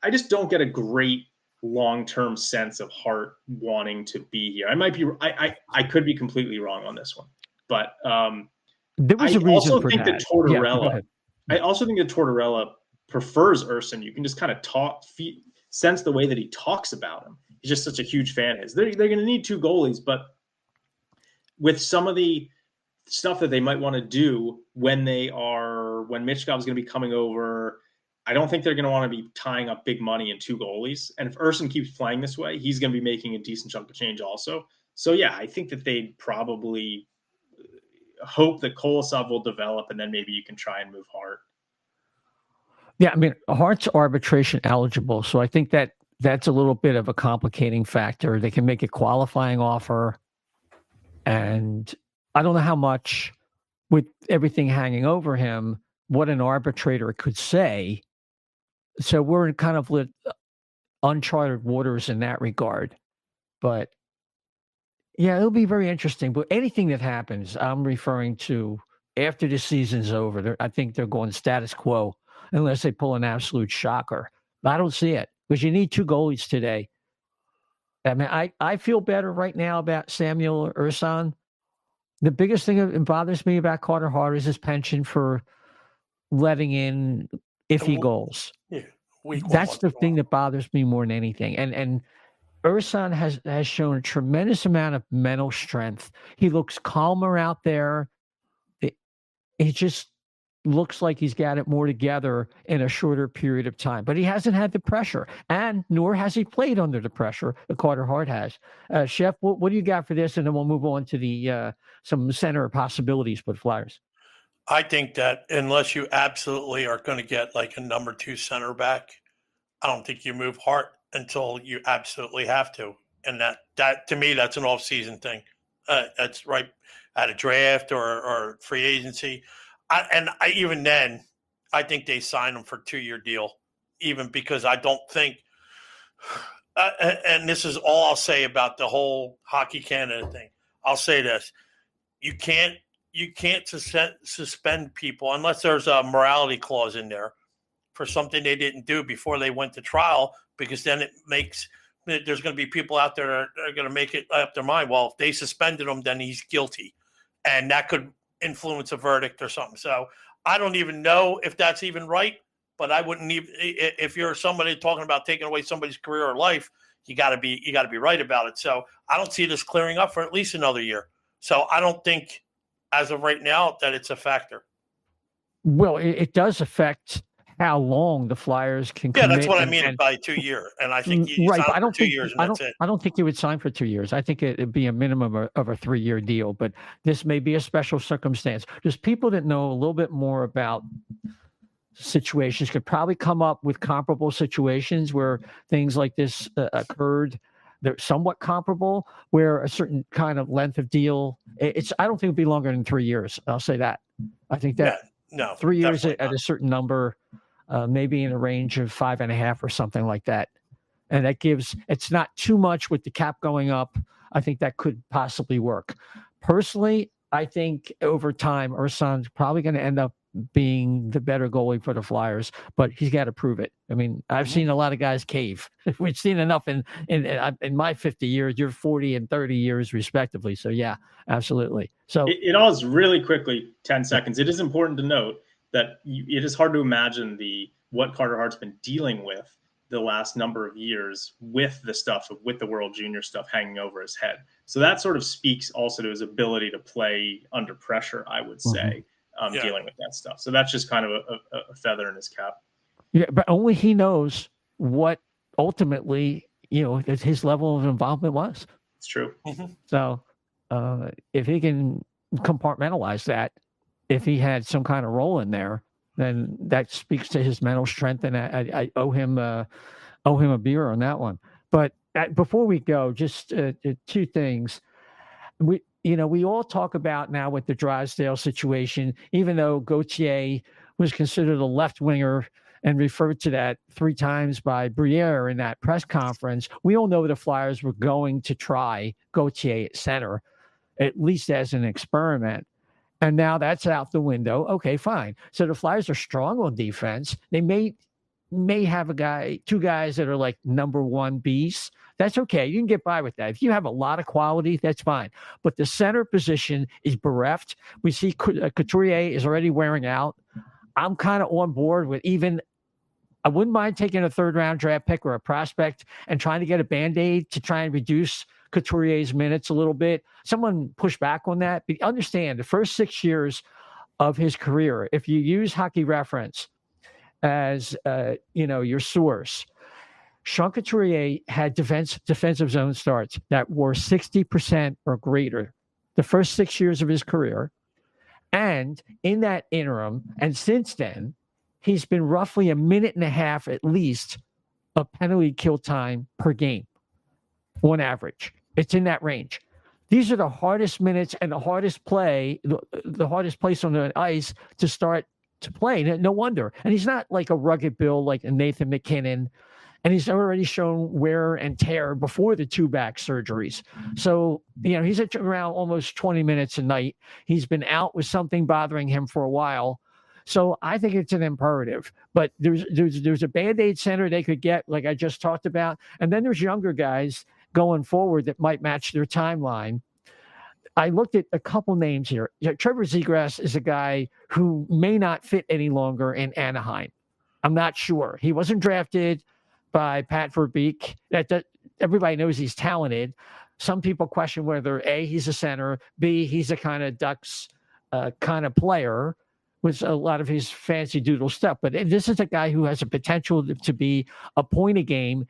I just don't get a great long-term sense of Hart wanting to be here. I could be completely wrong on this one, but there was a reason for that. I also think that Tortorella prefers Ersson. You can just kind of sense the way that he talks about him. He's just such a huge fan. They're going to need two goalies, but with some of the stuff that they might want to do when Michkov is going to be coming over, I don't think they're going to want to be tying up big money in two goalies. And if Ersson keeps playing this way, he's going to be making a decent chunk of change also. So yeah, I think that they'd probably hope that Kolosov will develop, and then maybe you can try and move Hart. Yeah, I mean, Hart's arbitration eligible, so I think that's a little bit of a complicating factor. They can make a qualifying offer, and I don't know how much, with everything hanging over him, what an arbitrator could say. So we're in kind of uncharted waters in that regard. But yeah, it'll be very interesting. But anything that happens, I'm referring to after the season's over. I think they're going status quo unless they pull an absolute shocker. But I don't see it because you need two goalies today. I mean, I feel better right now about Samuel Ersson. The biggest thing that bothers me about Carter Hart is his penchant for letting in iffy goals. Yeah, that's the thing that bothers me more than anything. And Ersson has shown a tremendous amount of mental strength. He looks calmer out there. He just looks like he's got it more together in a shorter period of time. But he hasn't had the pressure, and nor has he played under the pressure that Carter Hart has. Chef, what do you got for this? And then we'll move on to the some center possibilities for the Flyers. I think that unless you absolutely are going to get like a number 2 center back, I don't think you move Hart until you absolutely have to. And that to me, that's an off-season thing. That's right at a draft or free agency. Even then, I think they sign him for a 2-year deal, even because I don't think and this is all I'll say about the whole Hockey Canada thing. I'll say this. You can't suspend people unless there's a morality clause in there for something they didn't do before they went to trial, because then it makes there's going to be people out there that are going to make it up their mind. Well, if they suspended him, then he's guilty, and that could influence a verdict or something. So I don't even know if that's even right, but I wouldn't even, if you're somebody talking about taking away somebody's career or life, you got to be right about it. So I don't see this clearing up for at least another year. So I don't think as of right now that it's a factor. Well, it does affect how long the Flyers can commit. Yeah, that's what I mean by 2 years. And I think you right, sign but I don't for 2 think, years and that's it. I don't think you would sign for 2 years. I think it'd be a minimum of a 3-year deal, but this may be a special circumstance. Just people that know a little bit more about situations could probably come up with comparable situations where things like this occurred. They're somewhat comparable, where a certain kind of length of deal, I don't think it'd be longer than 3 years. I'll say that. I think that no, 3 years at a certain number, maybe in a range of 5.5 or something like that. And that gives, it's not too much with the cap going up. I think that could possibly work. Personally, I think over time, Ersan's probably going to end up being the better goalie for the Flyers, but he's got to prove it. I mean, I've seen a lot of guys cave. We've seen enough in my 50 years, you're 40 and 30 years respectively. So yeah, absolutely. So it all is really quickly, 10 seconds. It is important to note that it is hard to imagine what Carter Hart's been dealing with the last number of years with the World Junior stuff hanging over his head. So that sort of speaks also to his ability to play under pressure, I would say. Dealing with that stuff. So that's just kind of a feather in his cap. Yeah, but only he knows what ultimately, his level of involvement was. It's true. So if he can compartmentalize that, if he had some kind of role in there, then that speaks to his mental strength, and I owe him a beer on that one. But before we go, just 2 things. We all talk about now with the Drysdale situation, even though Gauthier was considered a left winger and referred to that 3 times by Briere in that press conference, we all know the Flyers were going to try Gauthier at center, at least as an experiment. And now that's out the window. Okay, fine. So the Flyers are strong on defense. They may have 2 guys that are like number 1 Bs. That's okay. You can get by with that. If you have a lot of quality, that's fine. But the center position is bereft. We see Couturier is already wearing out. I'm kind of on board with I wouldn't mind taking a 3rd-round draft pick or a prospect and trying to get a Band-Aid to try and reduce Couturier's minutes a little bit. Someone push back on that. But understand, the first 6 years of his career, if you use Hockey Reference as your source, Sean Couturier had defensive zone starts that were 60% or greater the first 6 years of his career. And in that interim, and since then, he's been roughly 1.5 minutes at least of penalty kill time per game on average. It's in that range. These are the hardest minutes and the hardest play, the hardest place on the ice to start to play. No wonder. And he's not like a rugged build like a Nathan McKinnon. And he's already shown wear and tear before the 2 back surgeries. So, he's at around almost 20 minutes a night. He's been out with something bothering him for a while. So I think it's an imperative. But there's a Band-Aid center they could get, like I just talked about. And then there's younger guys going forward that might match their timeline. I looked at a couple names here. Trevor Zegras is a guy who may not fit any longer in Anaheim. I'm not sure. He wasn't drafted by Pat Verbeek. That everybody knows he's talented. Some people question whether A, he's a center, B, he's a kind of Ducks kind of player, with a lot of his fancy doodle stuff. But this is a guy who has a potential to be a point a game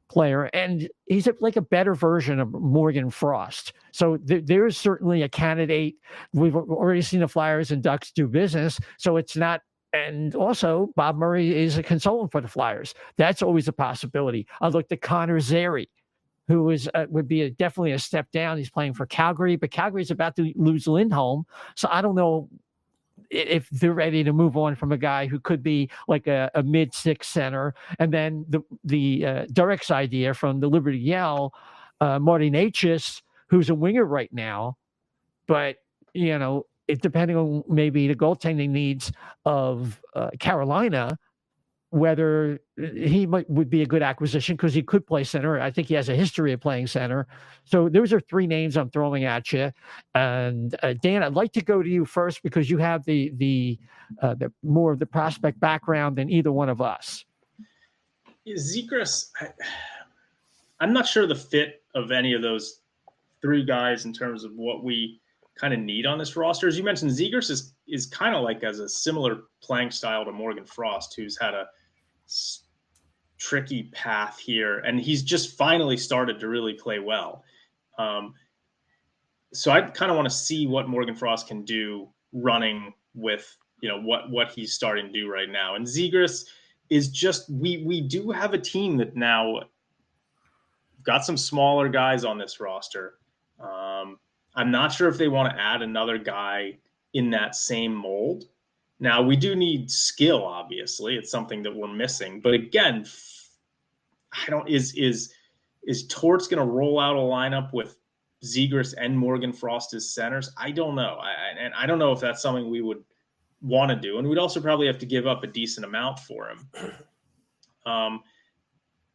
player, and he's like a better version of Morgan Frost. So there is certainly a candidate. We've already seen the Flyers and Ducks do business, so it's not. And also, Bob Murray is a consultant for the Flyers. That's always a possibility. I looked at Connor Zary, who would be definitely a step down. He's playing for Calgary, but Calgary's about to lose Lindholm, so I don't know if they're ready to move on from a guy who could be like a mid-six center. And then the Durex idea from the Liberty Yell, Marty Natchez, who's a winger right now, but it depending on maybe the goaltending needs of Carolina, whether he would be a good acquisition because he could play center. I think he has a history of playing center. So those are three names I'm throwing at you. And Dan, I'd like to go to you first because you have the more of the prospect background than either one of us. Zegras, I'm not sure the fit of any of those three guys in terms of what we kind of need on this roster. As you mentioned, Zegras is kind of like as a similar playing style to Morgan Frost, who's had a tricky path here, and he's just finally started to really play well. So I kind of want to see what Morgan Frost can do running with what he's starting to do right now. And Zegras is just we do have a team that now got some smaller guys on this roster. I'm not sure if they want to add another guy in that same mold. Now, we do need skill, obviously. It's something that we're missing. But again, is Torts going to roll out a lineup with Zegras and Morgan Frost as centers? I don't know. And I don't know if that's something we would want to do. And we'd also probably have to give up a decent amount for him.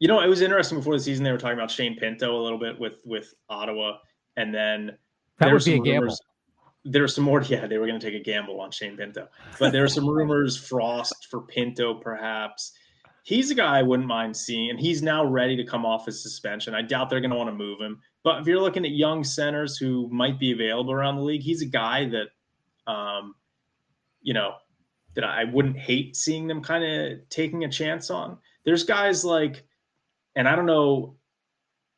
It was interesting before the season. They were talking about Shane Pinto a little bit with Ottawa. And then that would be a gamble. There were some more. Yeah, they were going to take a gamble on Shane Pinto. But there are some rumors, Frost for Pinto, perhaps. He's a guy I wouldn't mind seeing, and he's now ready to come off his suspension. I doubt they're going to want to move him. But if you're looking at young centers who might be available around the league, he's a guy that, that I wouldn't hate seeing them kind of taking a chance on. There's guys like, and I don't know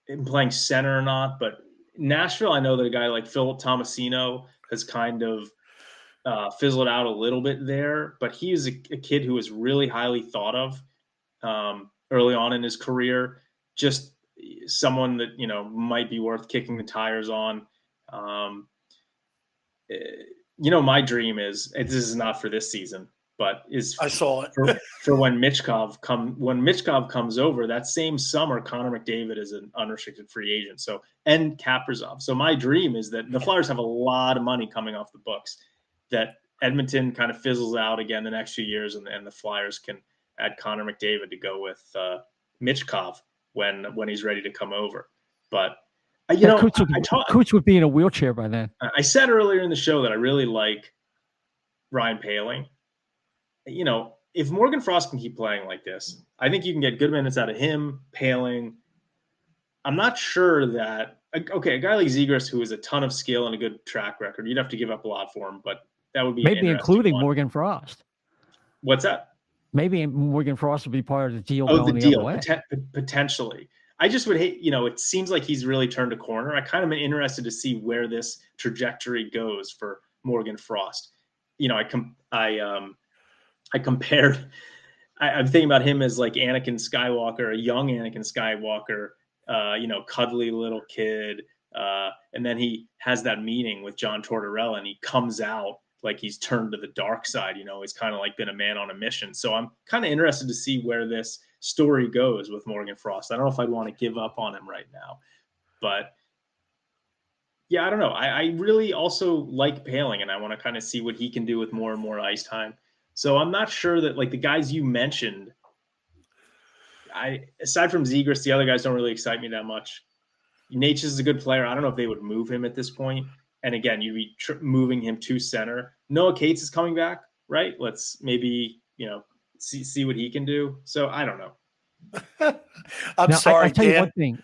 him playing center or not, but Nashville, I know that a guy like Philip Tomasino has kind of fizzled out a little bit there, but he is a kid who was really highly thought of early on in his career. Just someone that, might be worth kicking the tires on. My dream is, this is not for this season, but I saw it for when Michkov comes over that same summer. Connor McDavid is an unrestricted free agent, and Kaprizov. So my dream is that the Flyers have a lot of money coming off the books, that Edmonton kind of fizzles out again the next few years, and the Flyers can add Connor McDavid to go with Michkov when he's ready to come over. But Cooch would be in a wheelchair by then. I said earlier in the show that I really like Ryan Poehling. If Morgan Frost can keep playing like this, I think you can get good minutes out of him, Poehling. I'm not sure that a guy like Zegras, who has a ton of skill and a good track record, you'd have to give up a lot for him, but that would be maybe including Morgan Frost. What's that? Maybe Morgan Frost would be part of the deal. Oh, the deal, potentially. I just would hate, it seems like he's really turned a corner. I kind of am interested to see where this trajectory goes for Morgan Frost. I'm thinking about him as like Anakin Skywalker, a young Anakin Skywalker, cuddly little kid. And then he has that meeting with John Tortorella and he comes out like he's turned to the dark side. He's kind of like been a man on a mission. So I'm kind of interested to see where this story goes with Morgan Frost. I don't know if I'd want to give up on him right now, but yeah, I don't know. I really also like Poehling, and I want to kind of see what he can do with more and more ice time. So I'm not sure that, like, the guys you mentioned, aside from Zegras, the other guys don't really excite me that much. Natchez is a good player. I don't know if they would move him at this point. And again, you'd be moving him to center. Noah Cates is coming back, right? Let's maybe, see what he can do. So I don't know. I'm sorry, I tell you one thing.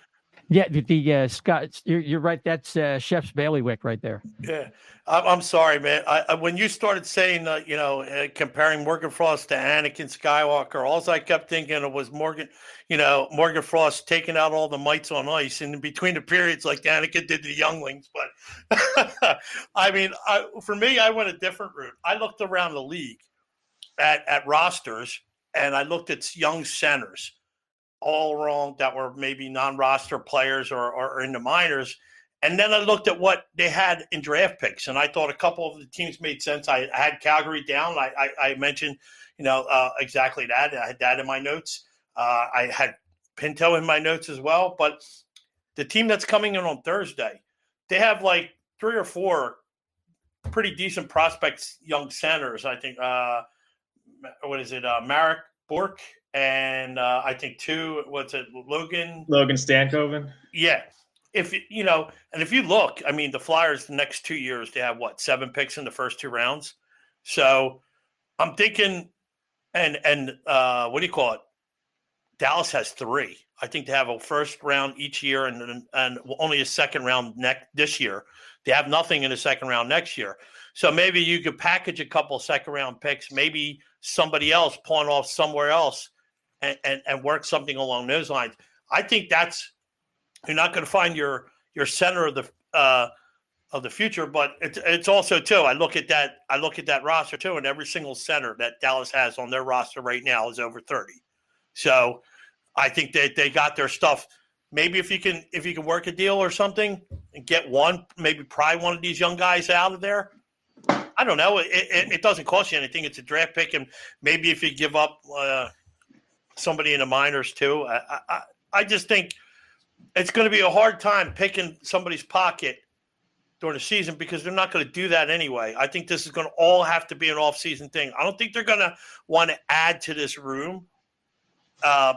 Yeah, the Scott, you're right. That's Chef's bailiwick right there. Yeah, I'm sorry, man. When you started saying, comparing Morgan Frost to Anakin Skywalker, all I kept thinking of was Morgan Frost taking out all the mites on ice, and in between the periods, like Anakin did to the younglings. But I mean, for me, I went a different route. I looked around the league at rosters, and I looked at young centers, all wrong, that were maybe non-roster players or in the minors. And then I looked at what they had in draft picks, and I thought a couple of the teams made sense. I had Calgary down. I mentioned, exactly that. I had that in my notes. I had Pinto in my notes as well. But the team that's coming in on Thursday, they have like 3 or 4 pretty decent prospects, young centers. I think, Marek Bork, and I think 2, Logan Stankoven? Yeah. If you look, I mean, the Flyers the next 2 years, they have 7 picks in the first 2 rounds. So I'm thinking, and what do you call it? Dallas has 3. I think they have a first round each year and only a second round this year. They have nothing in the second round next year. So maybe you could package a couple second round picks, maybe somebody else pawn off somewhere else and work something along those lines. I think you're not going to find your center of the future, but it's also too. I look at that roster too, and every single center that Dallas has on their roster right now is over 30. So I think that they got their stuff. Maybe if you can work a deal or something and get maybe pry one of these young guys out of there. I don't know. It doesn't cost you anything. It's a draft pick, and maybe if you give up somebody in the minors too. I just think it's going to be a hard time picking somebody's pocket during the season because they're not going to do that anyway. I think this is going to all have to be an off-season thing. I don't think they're going to want to add to this room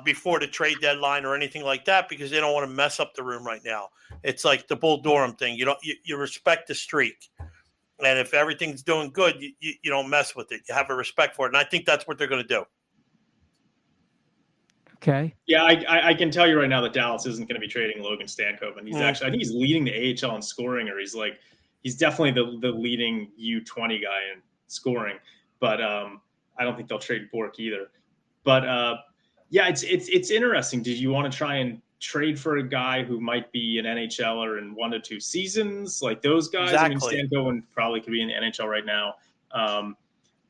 before the trade deadline or anything like that because they don't want to mess up the room right now. It's like the Bull Durham thing. You respect the streak. And if everything's doing good, you don't mess with it. You have a respect for it. And I think that's what they're going to do. Okay. Yeah, I can tell you right now that Dallas isn't going to be trading Logan Stankoven. He's actually, I think he's leading the AHL in scoring, or he's definitely the leading U20 guy in scoring. But I don't think they'll trade Bork either. But yeah, it's interesting. Did you want to try and trade for a guy who might be an NHLer in 1 to 2 seasons, like those guys? Exactly. I mean, Stankoven probably could be in the NHL right now.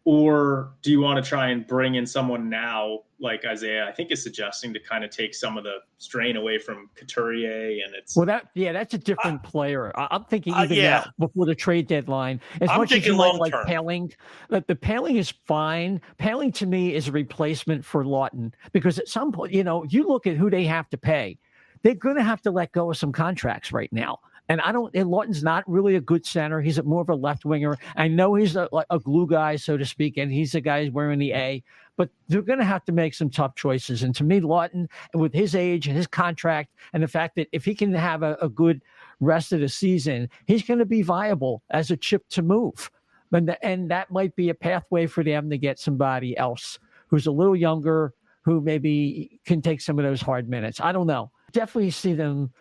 Or do you want to try and bring in someone now, like Isaiah, I think is suggesting, to kind of take some of the strain away from Couturier? And it's that's a different player. I'm thinking even now before the trade deadline. As much as you like Paling, the Paling is fine. Paling to me is a replacement for Lawton because at some point, you look at who they have to pay. They're going to have to let go of some contracts right now. And Lawton's not really a good center. He's more of a left winger. I know he's a glue guy, so to speak, and he's the guy wearing the A. But they're going to have to make some tough choices. And to me, Lawton, with his age and his contract, and the fact that if he can have a good rest of the season, he's going to be viable as a chip to move. And that might be a pathway for them to get somebody else who's a little younger, who maybe can take some of those hard minutes. I don't know. Definitely see them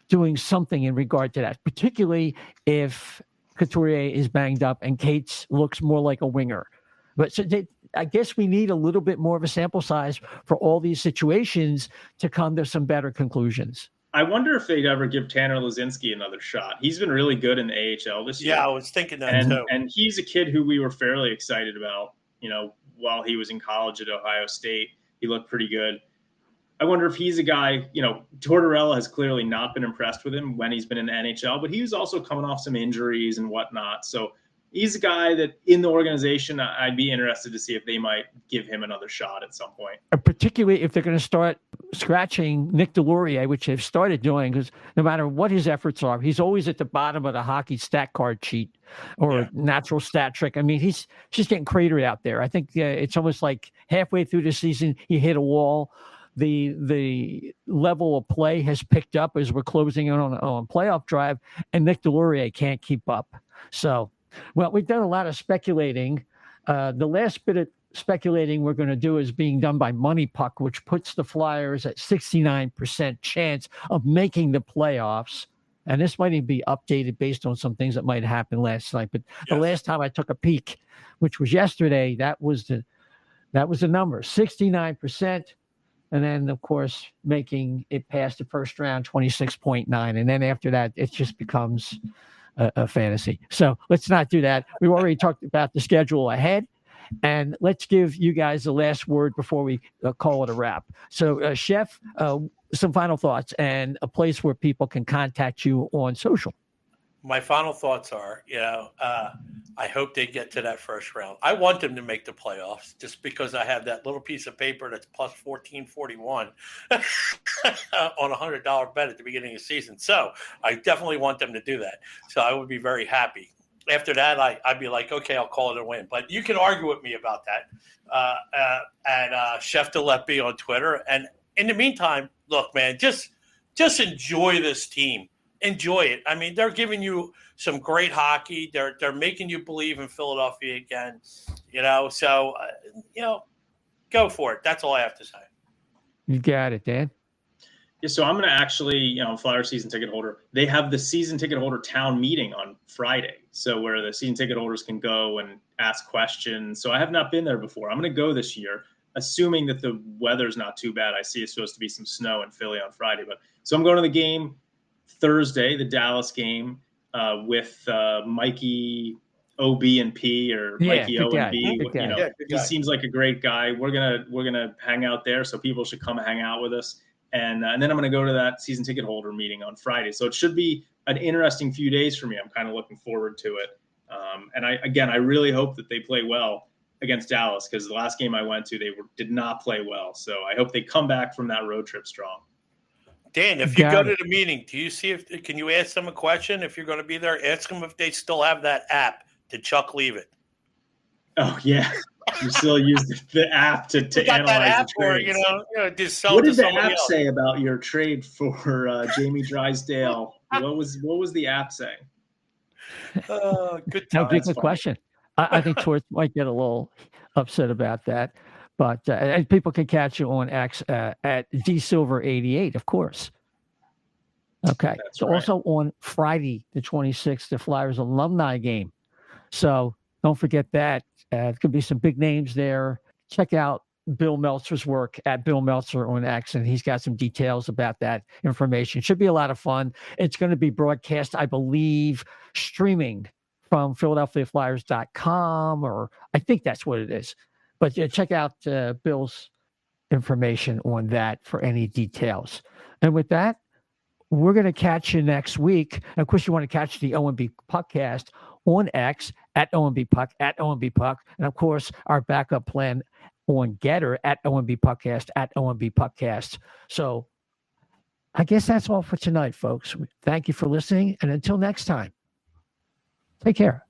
doing something in regard to that, particularly if Couturier is banged up and Cates looks more like a winger. But I guess we need a little bit more of a sample size for all these situations to come to some better conclusions. I wonder if they'd ever give Tanner Lazinski another shot. He's been really good in the AHL this year. Yeah, I was thinking that too. And he's a kid who we were fairly excited about, while he was in college at Ohio State. He looked pretty good. I wonder if he's a guy, Tortorella has clearly not been impressed with him when he's been in the NHL, but he was also coming off some injuries and whatnot. So he's a guy that in the organization, I'd be interested to see if they might give him another shot at some point. Particularly if they're going to start scratching Nick Delorier, which they've started doing, because no matter what his efforts are, he's always at the bottom of the hockey stat card sheet or natural stat trick. I mean, he's just getting cratered out there. I think it's almost like halfway through the season, he hit a wall. The level of play has picked up as we're closing in on playoff drive, and Nick Delorier can't keep up. So, well, we've done a lot of speculating. The last bit of speculating we're going to do is being done by Money Puck, which puts the Flyers at 69% chance of making the playoffs. And this might even be updated based on some things that might happen last night. But the last time I took a peek, which was yesterday, that was the number, 69%. And then, of course, making it past the first round, 26.9. And then after that, it just becomes a fantasy. So let's not do that. We've already talked about the schedule ahead. And let's give you guys the last word before we call it a wrap. So, Chef, some final thoughts and a place where people can contact you on social. My final thoughts are, I hope they get to that first round. I want them to make the playoffs just because I have that little piece of paper that's plus 1441 on a $100 bet at the beginning of the season. So I definitely want them to do that. So I would be very happy. After that, I'd be like, okay, I'll call it a win. But you can argue with me about that at Chef Delepi on Twitter. And in the meantime, look, man, just enjoy this team. Enjoy it. I mean, they're giving you some great hockey. They're making you believe in Philadelphia again. So go for it. That's all I have to say. You got it, Dan. Yeah, so I'm going to actually, Flyer season ticket holder. They have the season ticket holder town meeting on Friday, so where the season ticket holders can go and ask questions. So I have not been there before. I'm going to go this year, assuming that the weather's not too bad. I see it's supposed to be some snow in Philly on Friday, so I'm going to the game Thursday, the Dallas game, with Mikey O&B or Mikey O&B. He seems like a great guy. We're gonna hang out there, so people should come hang out with us. And then I'm going to go to that season ticket holder meeting on Friday. So it should be an interesting few days for me. I'm kind of looking forward to it. And I really hope that they play well against Dallas, because the last game I went to, they did not play well. So I hope they come back from that road trip strong. Dan, if you go to the meeting, can you ask them a question? If you're going to be there, ask them if they still have that app. Did Chuck leave it? Oh, yeah. You still use the app to analyze the trades. What did the app say about your trade for Jamie Drysdale? What was the app saying? Good time. Good question. I think Torts might get a little upset about that, but and people can catch you on X at dsilver88, of course. Okay. That's so right. Also on Friday the 26th, the Flyers alumni game. So don't forget that. It could be some big names there. Check out Bill Meltzer's work at Bill Meltzer on X, and he's got some details about that information. Should be a lot of fun. It's going to be broadcast, I believe, streaming from PhiladelphiaFlyers.com, or I think that's what it is. But check out Bill's information on that for any details. And with that, we're going to catch you next week. And of course, you want to catch the O&B Puckcast on X at O&B Puck, at O&B Puck. And of course, our backup plan on Getter at O&B Puckcast, at O&B Puckcast. So I guess that's all for tonight, folks. Thank you for listening. And until next time, take care.